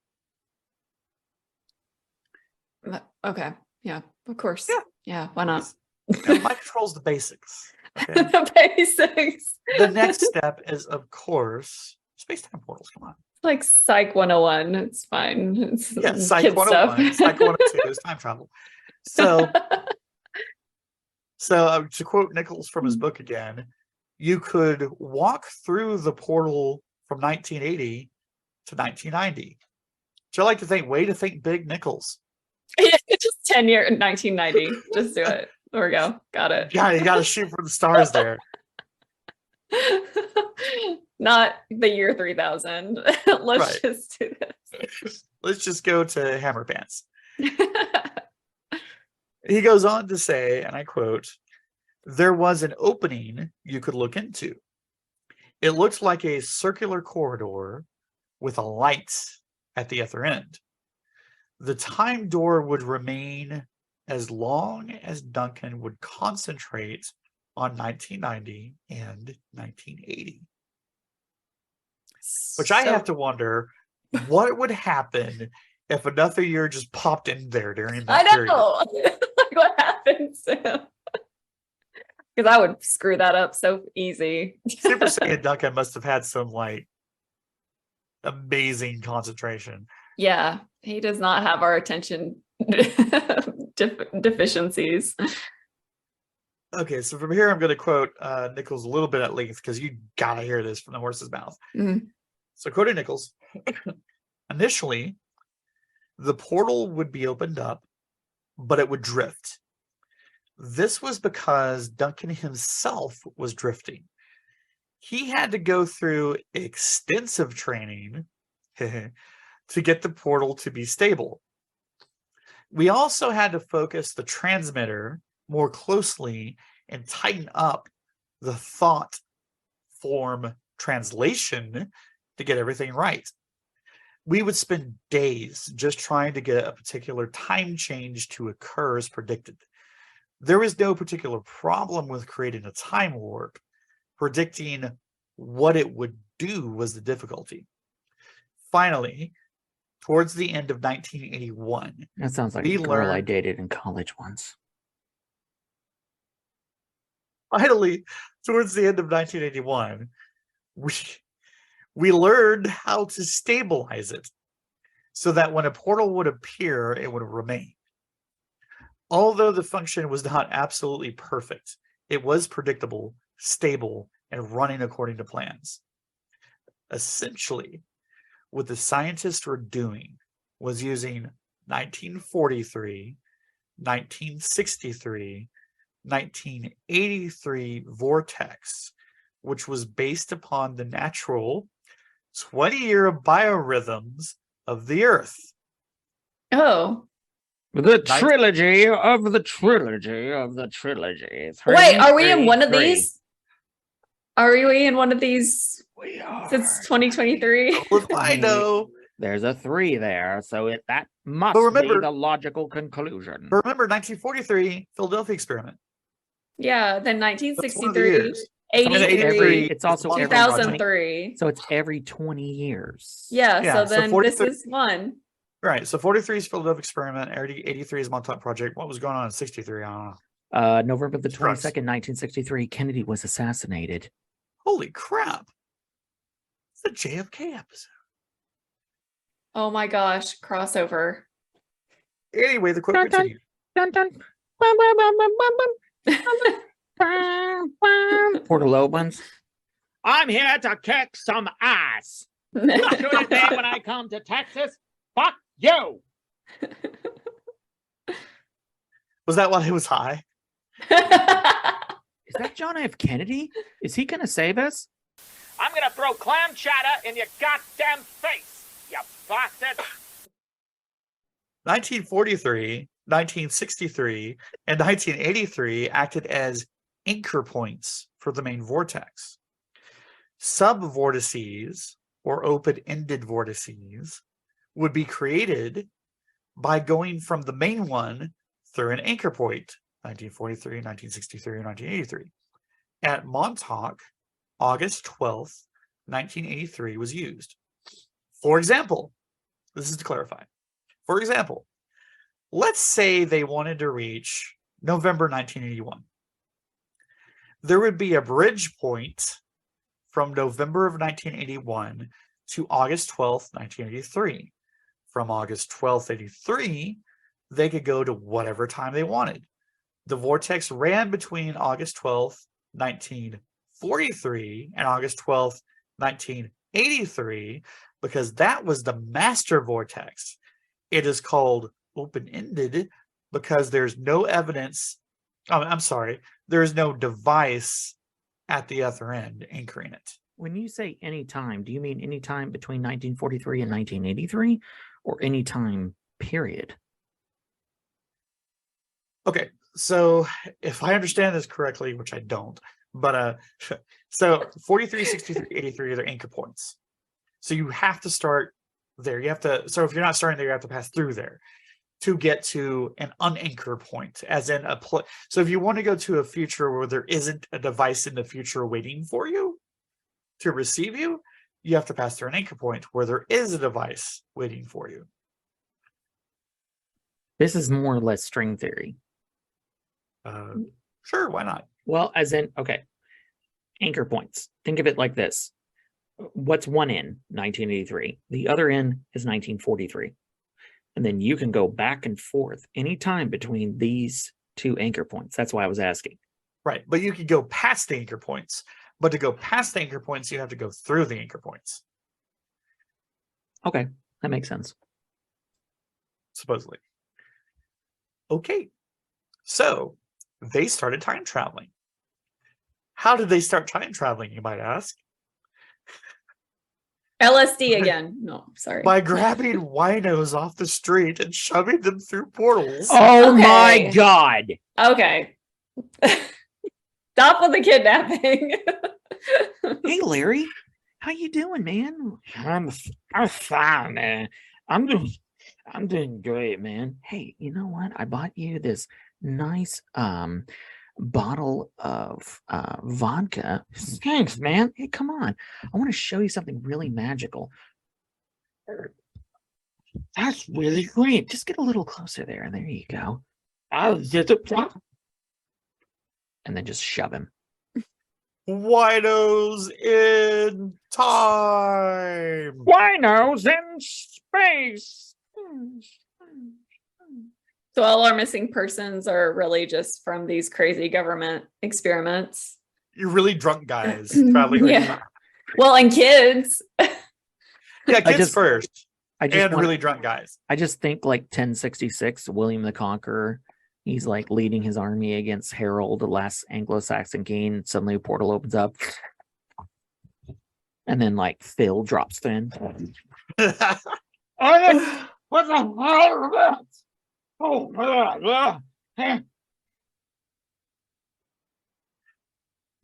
Okay. Yeah, of course. Yeah. Yeah, why not? Now, mind control's the basics. Okay? The basics. The next step is, of course, space-time portals. Come on. Like Psych 101. It's fine. It's Yeah, Psych kid 101, stuff. Psych 102 is time travel. So to quote Nichols from his book again, you could walk through the portal from 1980 to 1990. Which I like to think, way to think big, Nichols. Yeah, just 10 year 1990. Just do it. There we go. Got it. Yeah, you got to shoot for the stars there. Not the year 3000. Let's Right. just do this. Let's just go to Hammer Pants. He goes on to say, and I quote, "There was an opening you could look into. It looked like a circular corridor with a light at the other end. The time door would remain as long as Duncan would concentrate on 1990 and 1980." Which I have to wonder, what would happen if another year just popped in there during that I period? know. Like, what happens? Because I would screw that up so easy. Super Saiyan Duncan must have had some like amazing concentration. Yeah, he does not have our attention deficiencies. Okay, so from here I'm going to quote Nichols a little bit at length because you gotta hear this from the horse's mouth. Mhm. So quoting Nichols, initially, the portal would be opened up, but it would drift. This was because Duncan himself was drifting. He had to go through extensive training to get the portal to be stable. We also had to focus the transmitter more closely and tighten up the thought form translation to get everything right. We would spend days just trying to get a particular time change to occur as predicted. There was no particular problem with creating a time warp. Predicting what it would do was the difficulty. Finally, towards the end of 1981, That sounds like we a girl I learned- dated in college once. Finally, towards the end of 1981, we learned how to stabilize it so that when a portal would appear, it would remain. Although the function was not absolutely perfect, it was predictable, stable, and running according to plans. Essentially, what the scientists were doing was using 1943, 1963, 1983 vortex, which was based upon the natural 20-year biorhythms of the Earth. Oh, The trilogy of the trilogy of the trilogy. wait, are we in one of 333. these? Are we in one of these We are. since 2023? Well, I know. There's a 3 there, so that must But remember- be the logical conclusion. But remember, 1943 Philadelphia experiment. Yeah, then That's one of the 1963, years. And 83, It's also Montauk every 20 2003. So it's every 20 years. Yeah, Yeah, so so then this 43 is one. Right. So 43 is Philadelphia experiment. 83 is Montauk project. What was going on in 63? I don't know. November the Drugs. 22nd, 1963, Kennedy was assassinated. Holy crap. It's a JFK episode. Oh my gosh, crossover. Anyway, the quote Dun, dun. continues. Dun, dun. Bum, bum, bum, bum, bum, bum. Bum, bum. Port Lobans. I'm here to kick some ass. What do you think when I come to Texas? Fuck you. Was that while he was high? Is that John F. Kennedy? Is he going to save us? I'm going to throw clam chowder in your goddamn face, you bastard. 1943, 1963, and 1983 acted as anchor points for the main vortex. Sub-vortices, or open-ended vortices, would be created by going from the main one through an anchor point, 1943, 1963, and 1983. At Montauk, August 12th, 1983 was used. For example, this is to clarify. For example, let's say they wanted to reach November 1981. There would be a bridge point from November of 1981 to August 12th, 1983. From August 12th, 83, they could go to whatever time they wanted. The vortex ran between August 12th, 1943 and August 12th, 1983, because that was the master vortex. It is called open-ended because there's no evidence. I'm sorry, there's no device at the other end anchoring it. When you say any time, do you mean any time between 1943 and 1983 or any time period? Okay, so if I understand this correctly, which I don't, but so 43, 63, 83 are their anchor points. So you have to start there. You have to, so if you're not starting there, you have to pass through there to get to an unanchor point, as in a place. So if you want to go to a future where there isn't a device in the future waiting for you to receive you, you have to pass through an anchor point where there is a device waiting for you. This is more or less string theory. Sure, why not? Well, as in, okay, anchor points. Think of it like this. What's one end? 1983. The other end is 1943. And then you can go back and forth anytime between these two anchor points. That's why I was asking. Right, but you could go past the anchor points. But to go past the anchor points, you have to go through the anchor points. Okay, that makes sense. Supposedly. Okay, so they started time traveling. How did they start time traveling, you might ask? LSD again. No, sorry. By grabbing winos off the street and shoving them through portals. Oh Okay. my God. Okay. Stop with the kidnapping. Hey, Larry, how you doing, man? I'm fine, man. I'm doing great, man. Hey, you know what? I bought you this nice bottle of vodka. Thanks, man. Hey, come on. I want to show you something really magical. That's really great. Just get a little closer there. There you go. And then just shove him. Winos in time. Winos in space. So all our missing persons are really just from these crazy government experiments. You're really drunk guys traveling. Yeah. Well, and kids. Yeah, kids just- first. I just And want- really drunk guys. I just think like 1066, William the Conqueror. He's like leading his army against Harold, the last Anglo-Saxon king. Suddenly a portal opens up. And then like Phil drops in. What the hell is that? Oh,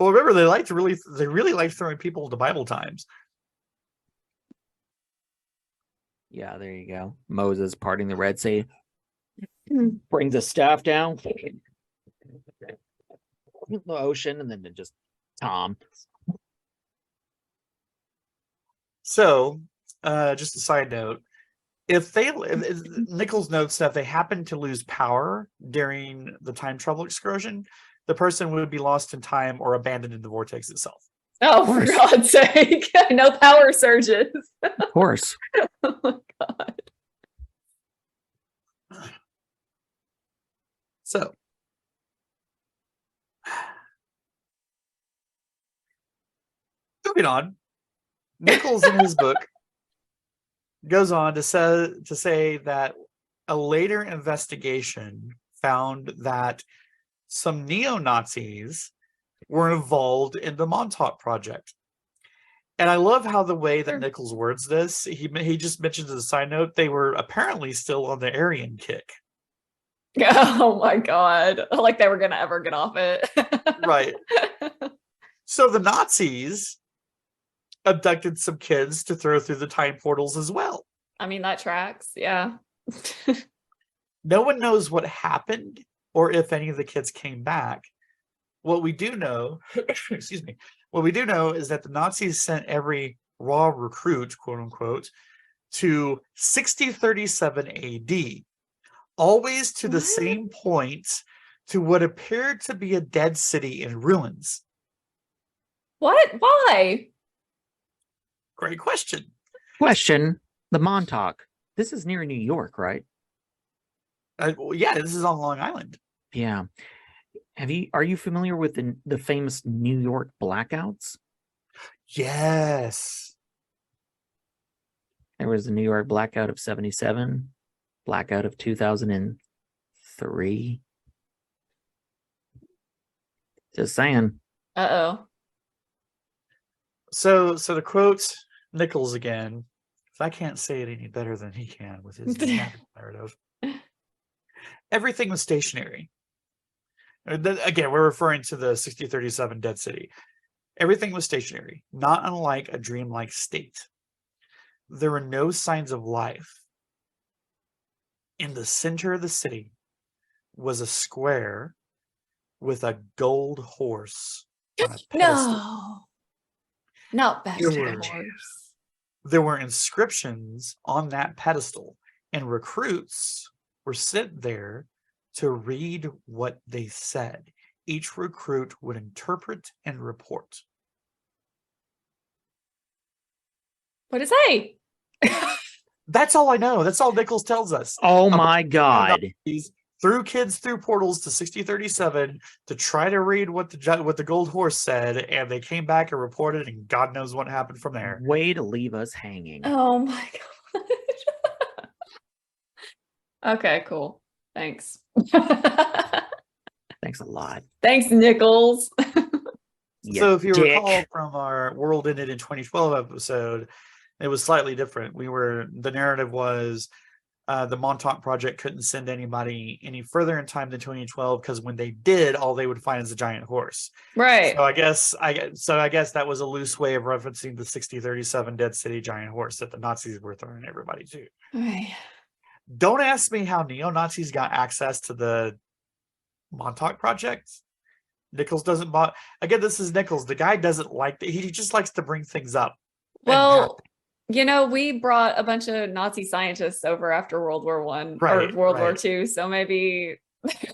Well, remember they really like throwing people into Bible times. Yeah, there you go. Moses parting the Red Sea. Brings the staff down the ocean, and then just Tom. So, just a side note, Nichols notes that if they happen to lose power during the time travel excursion, the person would be lost in time or abandoned in the vortex itself. Oh, for God's sake. No power surges. Of course. Oh my God. So, moving on, Nichols in his book goes on to say that a later investigation found that some neo-Nazis were involved in the Montauk project. And I love how the way that Nichols words this. He just mentions as a side note, they were apparently still on the Aryan kick. Oh my God. Like they were going to ever get off it. Right. So the Nazis abducted some kids to throw through the time portals as well. I mean, that tracks. Yeah. No one knows what happened or if any of the kids came back. What we do know, excuse me, what we do know is that the Nazis sent every raw recruit, quote unquote, to 6037 AD, always to the same point, to what appeared to be a dead city in ruins. What? Why? Great question. Question: the Montauk. This is near New York, right? Yeah, this is on Long Island. Yeah. Are you familiar with the famous New York blackouts? Yes. There was the New York blackout of 77, blackout of 2003. Just saying. Uh-oh. So to quote Nichols again, if I can't say it any better than he can with his narrative, everything was stationary. Again, we're referring to the 6037 Dead City. Everything was stationary, not unlike a dreamlike state. There were no signs of life. In the center of the city was a square with a gold horse on a pedestal. No. Not bastard horse. There were inscriptions on that pedestal, and recruits were sent there to read what they said. Each recruit would interpret and report. What did it say? That's all I know. That's all Nichols tells us. Oh my God. Threw kids through portals to 6037 to try to read what the gold horse said, and they came back and reported, and God knows what happened from there. Way to leave us hanging. Oh my God. Okay, cool. Thanks. Thanks a lot. Thanks, Nichols. So if you recall from our World Ended in 2012 episode, it was slightly different. The narrative was the Montauk project couldn't send anybody any further in time than 2012 because when they did, all they would find is a giant horse. Right. So I guess that was a loose way of referencing the 6037 Dead City giant horse that the Nazis were throwing everybody to. Right. Don't ask me how neo-Nazis got access to the Montauk project. Nichols doesn't again, this is Nichols. The guy doesn't like that. He just likes to bring things up. Well, we brought a bunch of Nazi scientists over after World War One or World War II, so maybe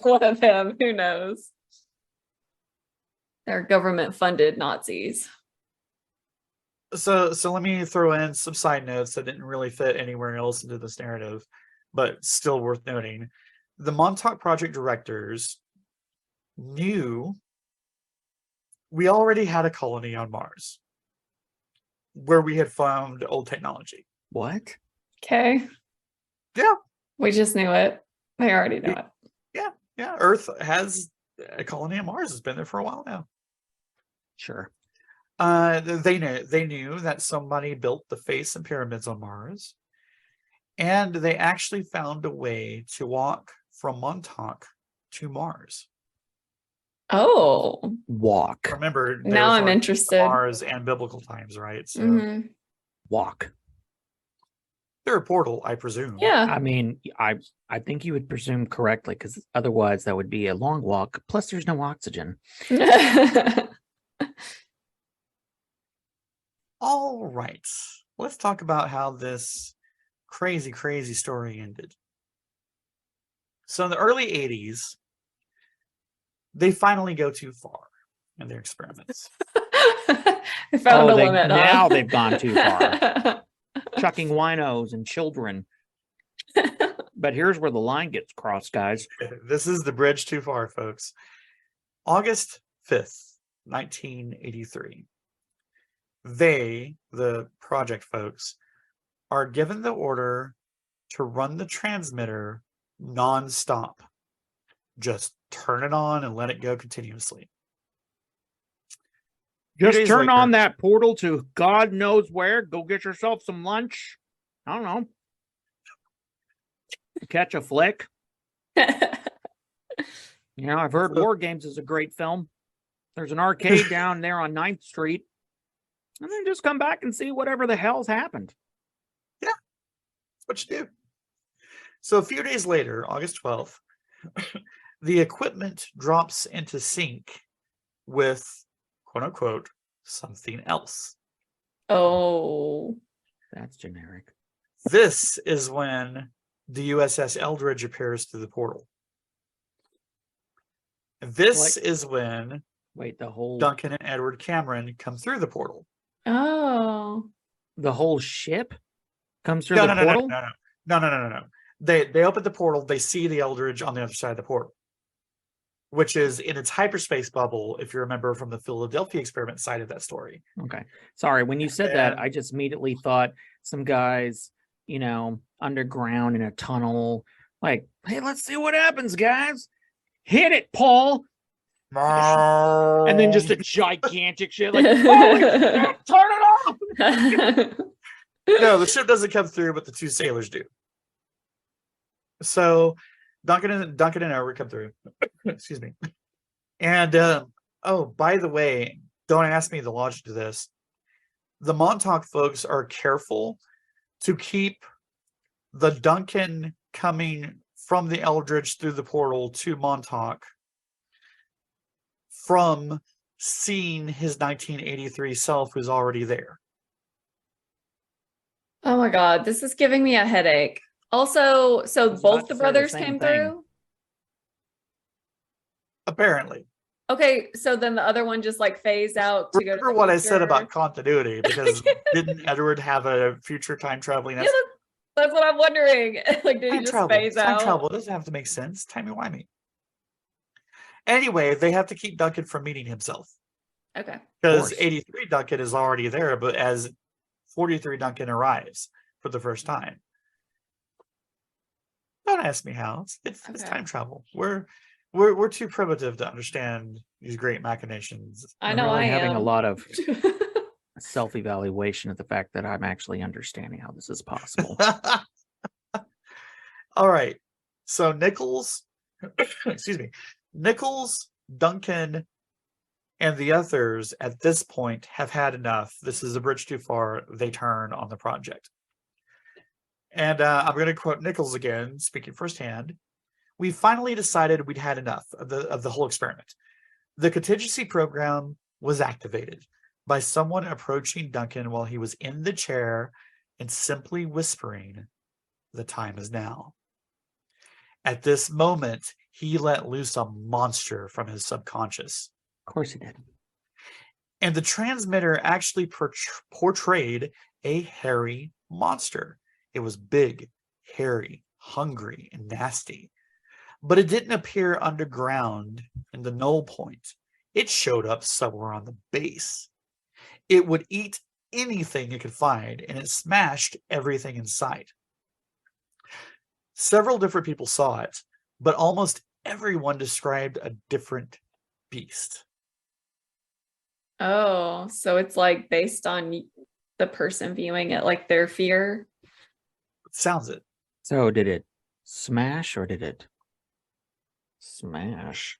one of them, who knows? They're government-funded Nazis. So let me throw in some side notes that didn't really fit anywhere else into this narrative, but still worth noting. The Montauk project directors knew we already had a colony on Mars where we had found old technology. What? Okay. Yeah. We just knew it. They already know it. Yeah. Earth has a colony on Mars. It's been there for a while now. Sure. They knew that somebody built the face and pyramids on Mars, and they actually found a way to walk from Montauk to Mars. Oh. Walk. Remember, now I'm interested. Mars and biblical times, right? So walk. They're a portal, I presume. Yeah. I mean, I think you would presume correctly, because otherwise that would be a long walk. Plus, there's no oxygen. All right. Let's talk about how this crazy, crazy story ended. So in the early 80s, they finally go too far in their experiments. I found a they- limit. huh? now they've gone too far. Chucking winos and children. But here's where the line gets crossed, guys. This is the bridge too far, folks. August 5th, 1983. They, the project folks, are given the order to run the transmitter non-stop. Just turn it on and let it go continuously. Few Just days turn later- on that portal to God knows where. Go get yourself some lunch. I don't know. Catch a flick. You know, I've heard War Games is a great film. There's an arcade down there on 9th Street. And then just come back and see whatever the hell's happened. That's what you do. So a few days later, August 12th, the equipment drops into sync with, quote unquote, something else. Oh. That's generic. This is when the USS Eldridge appears through the portal. This is when Wait, the whole Duncan and Edward Cameron come through the portal. Oh. ship comes through No, the no, no, portal? no. They open the portal, they see the Eldridge on the other side of the portal, which is in its hyperspace bubble, if you remember from the Philadelphia experiment side of that story. Okay. Sorry, when you said that, And- I just immediately thought some guys, you know, underground in a tunnel, like, hey, let's see what happens, guys. Hit it, Paul. And then just a gigantic shit, like, holy shit, turn it off. No, the ship doesn't come through, but the two sailors do. So Duncan and Edward come through. Excuse me. And oh, by the way, don't ask me the logic to this. The Montauk folks are careful to keep the Duncan coming from the Eldridge through the portal to Montauk from seeing his 1983 self who's already there. Oh my God, this is giving me a headache. Also, so I was about both to the say the brothers same came thing. through? Apparently. Okay, so then the other one just like phased out to go to Remember the what I said future? about continuity, because didn't Edward have a future time traveling? Yeah, that's what I'm wondering. Like, did he Time just travel. phase Time out? travel. It doesn't have to make sense. Timey-wimey. Anyway, they have to keep Duncan from meeting himself. Okay. Because course. 83 Duncan is already there, but as 43 Duncan arrives for the first time. Don't ask me how. It's Okay. time travel. We're too primitive to understand these great machinations. I I'm know really I having am. a lot of self-evaluation of the fact that I'm actually understanding how this is possible. All right. So Nichols, excuse me, Nichols, Duncan, and the others at this point have had enough. This is a bridge too far. They turn on the project. And I'm going to quote Nichols again, speaking firsthand. We finally decided we'd had enough of the whole experiment. The contingency program was activated by someone approaching Duncan while he was in the chair and simply whispering, "The time is now." At this moment, he let loose a monster from his subconscious. Of course he did. And the transmitter actually portrayed a hairy monster. It was big, hairy, hungry, and nasty. But it didn't appear underground in the null point. It showed up somewhere on the base. It would eat anything it could find, and it smashed everything in sight. Several different people saw it, but almost everyone described a different beast. Oh, so it's like based on the person viewing it, like their fear. Sounds it. So did it smash or did it smash?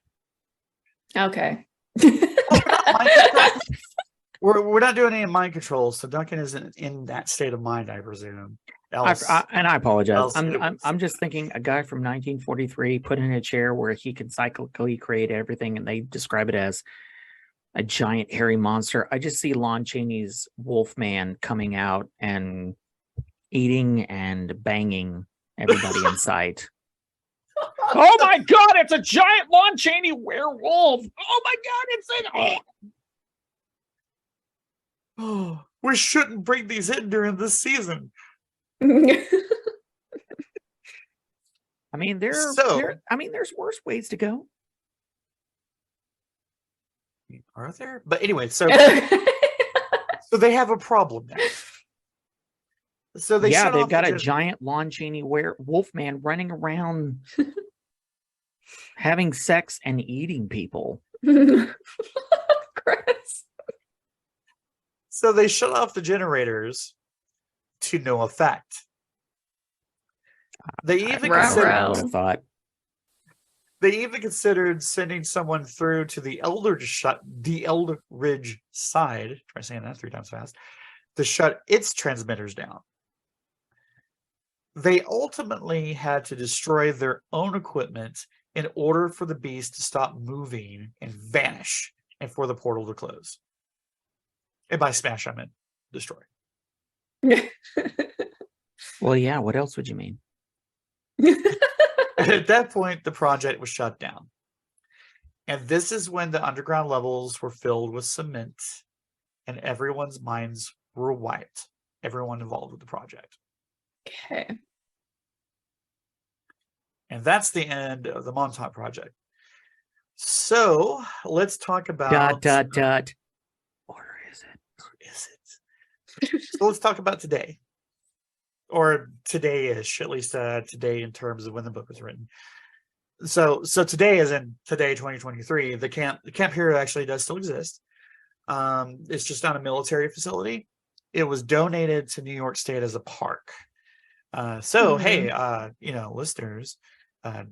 Okay. We're not doing any mind control, so Duncan isn't in that state of mind, I presume. else. And I apologize. else it I'm was. just thinking a guy from 1943 put in a chair where he can cyclically create everything, and they describe it as a giant hairy monster. I just see Lon Chaney's Wolfman coming out and eating and banging everybody in sight. Oh my God! It's a giant Lon Chaney werewolf. Oh my God! It's an Oh, we shouldn't bring these in during this season. I mean, So- there's worse ways to go. Are there? But anyway, so they have a problem now. So they shut they've off got the a giant Lon Chaney Wolfman running around having sex and eating people. Chris. So they shut off the generators to no effect. They even Ruh-roh. considered I would have thought. They even considered sending someone through to the Eldridge side, try saying that 3 times fast, to shut its transmitters down. They ultimately had to destroy their own equipment in order for the beast to stop moving and vanish and for the portal to close. And by smash, I meant destroy. Well, yeah, what else would you mean? At that point, the project was shut down. And this is when the underground levels were filled with cement and everyone's minds were wiped. Everyone involved with the project. Okay. And that's the end of the Montauk project. So let's talk about Order is it? is it? So let's talk about today. Or today-ish, at least today in terms of when the book was written. So today, as in today, 2023, the camp here actually does still exist. It's just not a military facility. It was donated to New York State as a park. Hey, listeners,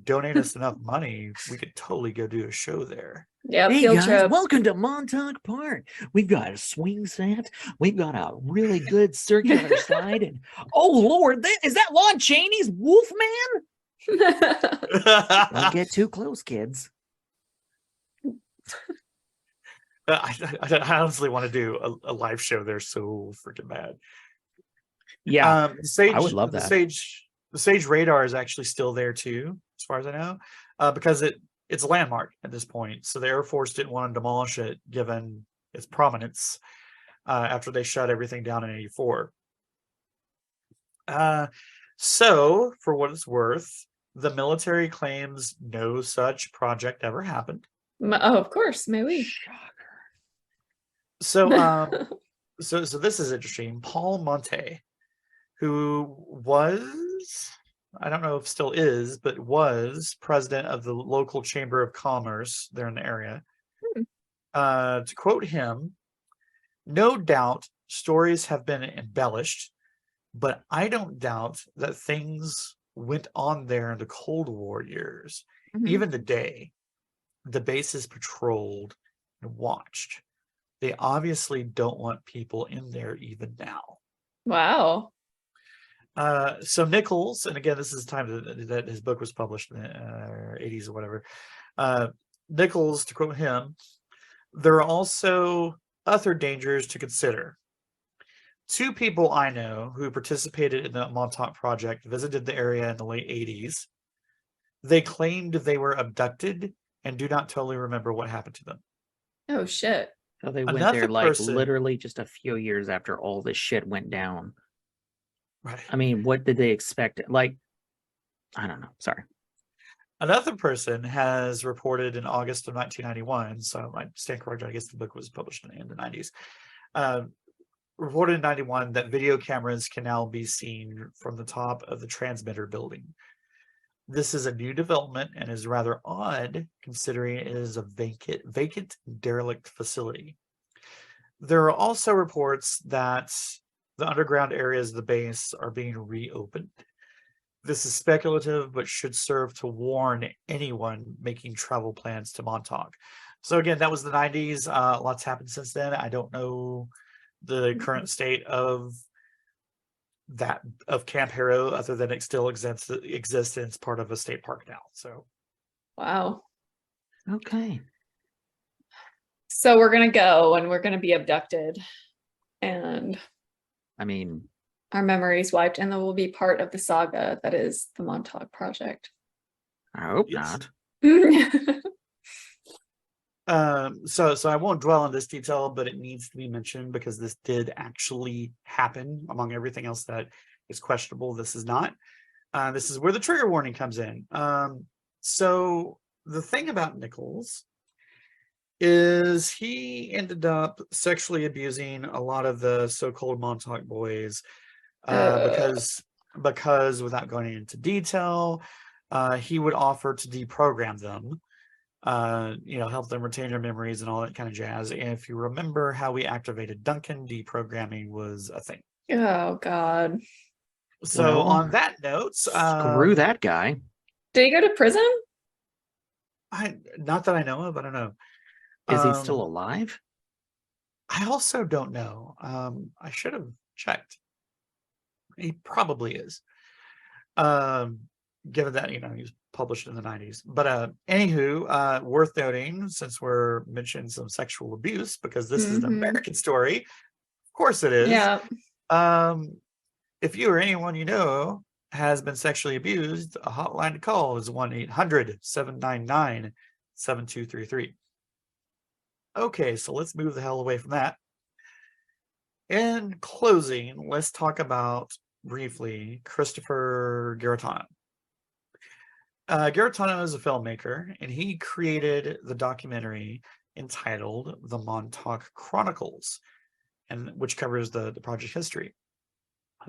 donate us enough money, we could totally go do a show there. Yeah, Hey field guys, trip. welcome to Montauk Park. We've got a swing set. We've got a really good circular slide. And oh Lord, is that Lon Chaney's Wolfman? Don't get too close, kids. I honestly want to do a live show there so freaking bad. Yeah, Sage, I would love the that. The Sage radar is actually still there too, as far as I know, because it's a landmark at this point. So the Air Force didn't want to demolish it, given its prominence, after they shut everything down in '84. So, for what it's worth, the military claims no such project ever happened. Oh, of course, may we? So, so this is interesting. Paul Monte, who was, I don't know if still is, but was president of the local chamber of commerce there in the area. To quote him, "No doubt stories have been embellished, but I don't doubt that things went on there in the Cold War years. Mhm. Even today, the base is patrolled and watched. They obviously don't want people in there even now." Wow. So Nichols, and again, this is the time that his book was published in the 80s or whatever. Nichols, to quote him, "There are also other dangers to consider. 2 people I know who participated in the Montauk project visited the area in the late 80s. They claimed they were abducted and do not totally remember what happened to them." Oh shit. So they went Another there like person- literally just a few years after all this shit went down. Right. I mean, what did they expect? Like, I don't know. Sorry. Another person has reported in August of 1991, so I stand corrected, I guess the book was published in the 90s, reported in 91 that video cameras can now be seen from the top of the transmitter building. This is a new development and is rather odd considering it is a vacant derelict facility. There are also reports that the underground areas of the base are being reopened. This is speculative, but should serve to warn anyone making travel plans to Montauk. So again, that was the 90s. Lots happened since then. I don't know the current state of that of Camp Harrow, other than it still exists and it's part of a state park now. So Wow. Okay. So we're gonna go and we're gonna be abducted, and I mean, our memories wiped, and then we'll be part of the saga that is the Montauk Project. I hope Yes. not. So I won't dwell on this detail, but it needs to be mentioned because this did actually happen. Among everything else that is questionable, this is not. This is where the trigger warning comes in. So the thing about Nichols is he ended up sexually abusing a lot of the so-called Montauk boys, because without going into detail, he would offer to deprogram them, help them retain their memories and all that kind of jazz. And if you remember how we activated Duncan, deprogramming was a thing. Oh God. So Well, on that note, screw that guy. Did he go to prison? Not that I know of, I don't know. Is he still alive? I also don't know. I should have checked. He probably is. Given that, he was published in the 90s. But anywho, worth noting, since we're mentioning some sexual abuse, because this is an American story, of course it is. Yeah. If you or anyone you know has been sexually abused, a hotline to call is 1-800-799-7233. Okay, so let's move the hell away from that. In closing, let's talk about briefly Christopher Garetano. Garetano is a filmmaker, and he created the documentary entitled The Montauk Chronicles, and which covers the project history.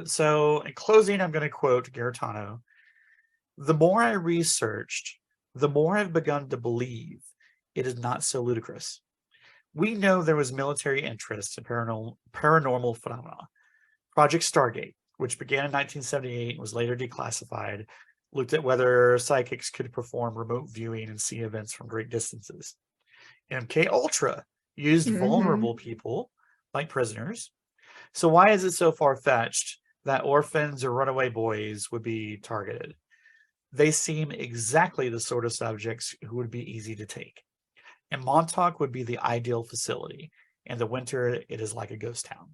So in closing, I'm going to quote Garetano: "The more I researched, the more I've begun to believe it is not so ludicrous. We know there was military interest in paranormal phenomena. Project Stargate, which began in 1978 and was later declassified, looked at whether psychics could perform remote viewing and see events from great distances. MK Ultra used vulnerable people like prisoners. So why is it so far-fetched that orphans or runaway boys would be targeted? They seem exactly the sort of subjects who would be easy to take. And Montauk would be the ideal facility. In the winter, it is like a ghost town."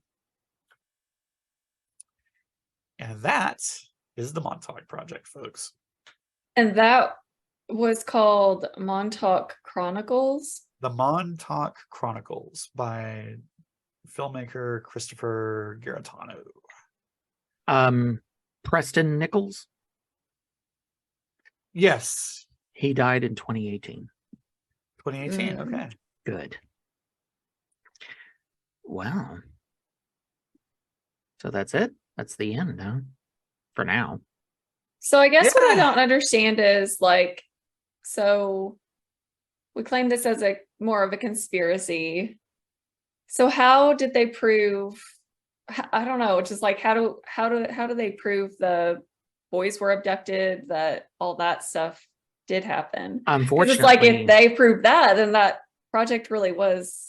And that is the Montauk Project, folks. And that was called Montauk Chronicles. The Montauk Chronicles by filmmaker Christopher Garetano. Preston Nichols. Yes. He died in 2018. 2018. Okay. Good. Wow. So that's it. That's the end, huh? For now. So I guess what I Yeah. don't understand is so we claim this as more of a conspiracy. So how did they prove? I don't know. It's just how do they prove the boys were abducted? That all that stuff did happen. 'Cause Unfortunately, it's if they prove that, then that project really was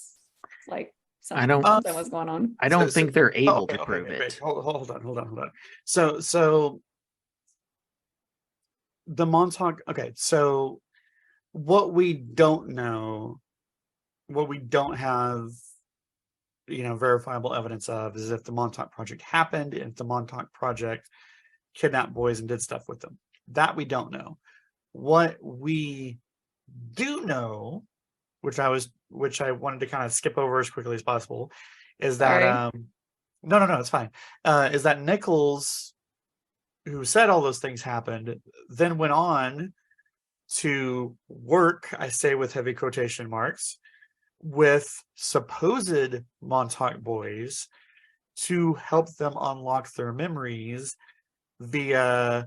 something was going on. I don't think they're able to Okay, prove wait, it. Hold on. So the Montauk. Okay, so what we don't know, what we don't have, verifiable evidence of, is if the Montauk Project happened, and if the Montauk Project kidnapped boys and did stuff with them. That we don't know. What we do know, which I wanted to kind of skip over as quickly as possible, is that no, it's fine. Is that Nichols, who said all those things happened, then went on to work, I say with heavy quotation marks, with supposed Montauk boys to help them unlock their memories via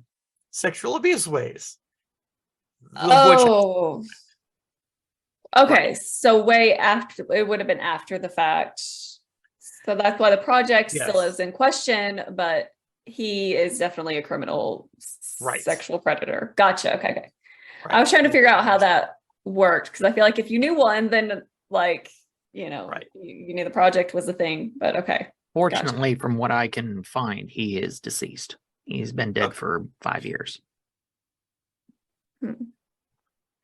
sexual abuse ways. Oh. Okay, so way after, it would have been after the fact. So that's why the project still Yes. is in question, but he is definitely a criminal sexual predator. Gotcha. Okay. I was trying to figure out how that worked, because I feel like if you knew one, then you knew the project was a thing, but okay. Fortunately, from what I can find, he is deceased. He's been dead Okay. for 5 years. Hmm.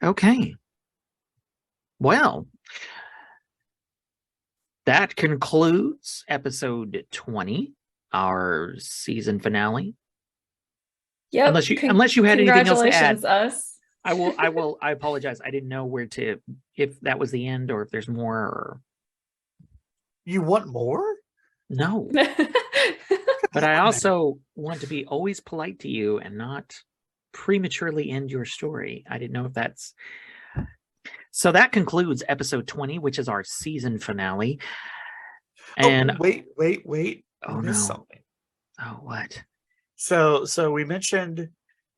Okay. Well, that concludes episode 20, our season finale. Yep. Unless you had anything else to add. Congratulations, us. I apologize. I didn't know if that was the end or if there's more or You want more? no. But I also want to be always polite to you and not prematurely end your story. I didn't know if that's so. That concludes episode 20, which is our season finale. And wait. I Oh, missed no. something. oh, what? So we mentioned,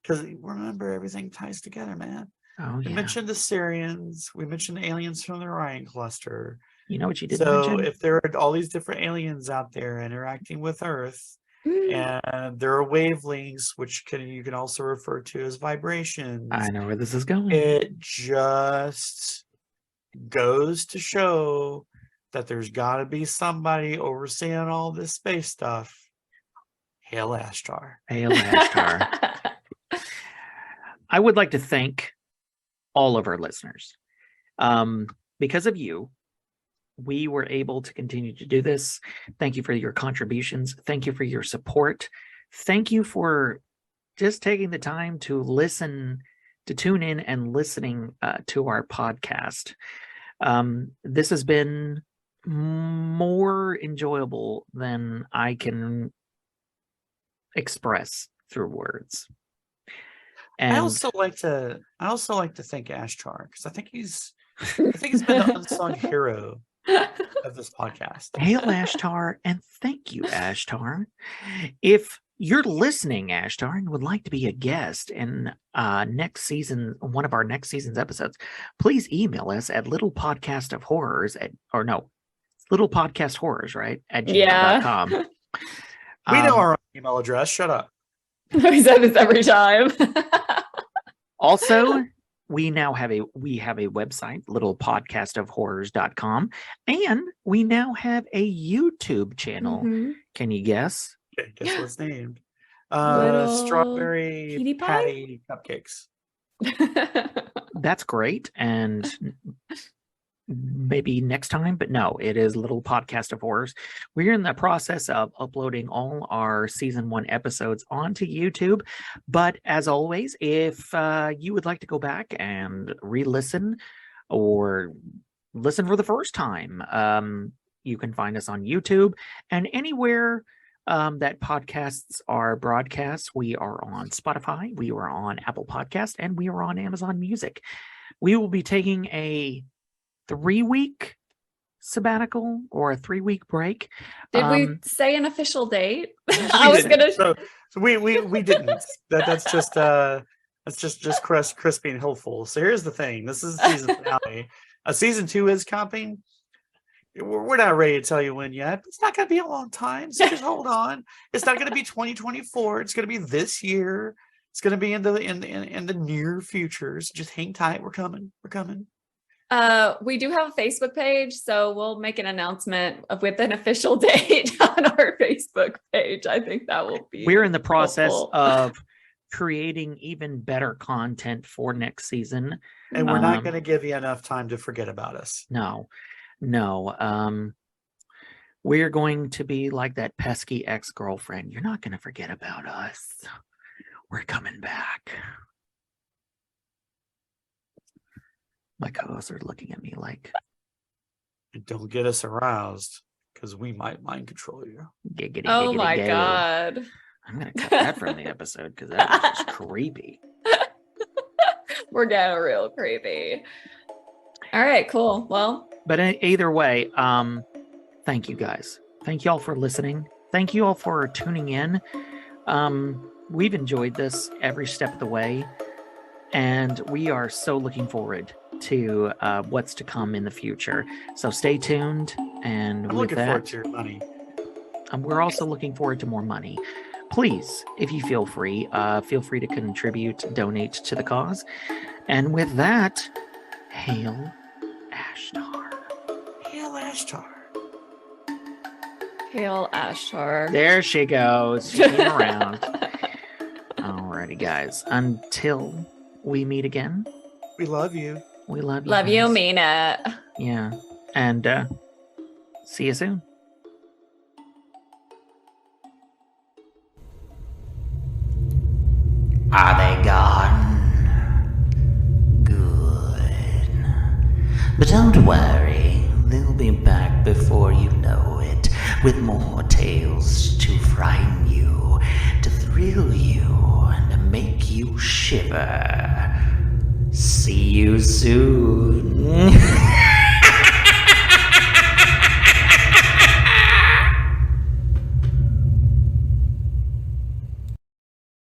because remember, everything ties together, man. Oh, We yeah. mentioned the Syrians. We mentioned the aliens from the Orion cluster. You know what you didn't So mention? if there are all these different aliens out there interacting with Earth, Mm. and there are wavelengths, which you can also refer to as vibrations, I know where this is going. it just goes to show that there's got to be somebody overseeing all this space stuff. Hail Ashtar. Hail Ashtar. I would like to thank all of our listeners. Because of you, we were able to continue to do this. Thank you for your contributions. Thank you for your support. Thank you for just taking the time to listen, to tune in and listening to our podcast. This has been more enjoyable than I can express through words. And I also like to thank Ashtar, because I think he's been the unsung hero of this podcast. hail Ashtar, and thank you, Ashtar. If you're listening, Ashtar, and would like to be a guest in next season, one of our next season's episodes, please email us at littlepodcasthorrors, right? At gmail.com. We know our email address. Shut up. We say this every time. Also, we have a website, littlepodcastofhorrors.com, and we now have a YouTube channel. Mhm. Can you guess? Okay, guess what's named? Little Strawberry Petey Pie? Patty Cupcakes. That's great. And maybe next time, but no, it is Little Podcast of Horrors. We're in the process of uploading all our season 1 episodes onto YouTube. But as always, if you would like to go back and re-listen or listen for the first time, you can find us on YouTube and anywhere that podcasts are broadcast. We are on Spotify, we are on Apple Podcast, and we are on Amazon Music. We will be taking a 3-week sabbatical or a 3-week break. Did we say an official date? I was didn't. gonna. So we didn't. That's just Chris being helpful. So here's the thing. This is the season finale. Season 2 is coming. We're not ready to tell you when yet. It's not going to be a long time. So just hold on. It's not going to be 2024. It's going to be this year. It's going to be in the near future. So just hang tight. We're coming. We do have a Facebook page, so we'll make an announcement with an official date on our Facebook page. I think that will be. We're in the process helpful. of creating even better content for next season. And we're not going to give you enough time to forget about us. No. We're going to be like that pesky ex-girlfriend. You're not going to forget about us. We're coming back. My co-hosts are looking at me like, And don't get us aroused, because we might mind control you. giggity, Oh giggity, my go. God. I'm going to cut that from the episode because that was just creepy. We're getting real creepy. All right, cool. Well, But either way, thank you guys. Thank you all for listening. Thank you all for tuning in. We've enjoyed this every step of the way, and we are so looking forward to what's to come in the future. So stay tuned. And I'm with looking forward that, to your money. we're also looking forward to more money. Please, if you feel free to contribute, donate to the cause. And with that, hail Ashtar. Hail Ashtar. Pale Ashtar. There she goes. She came around. Alrighty, guys. Until we meet again, We love you. we love you. Love you, guys. mean it. Yeah. And see you soon. Are they gone? Good. But don't worry, they'll be back before you know it, with more tales to frighten you, to thrill you, and to make you shiver. See you soon.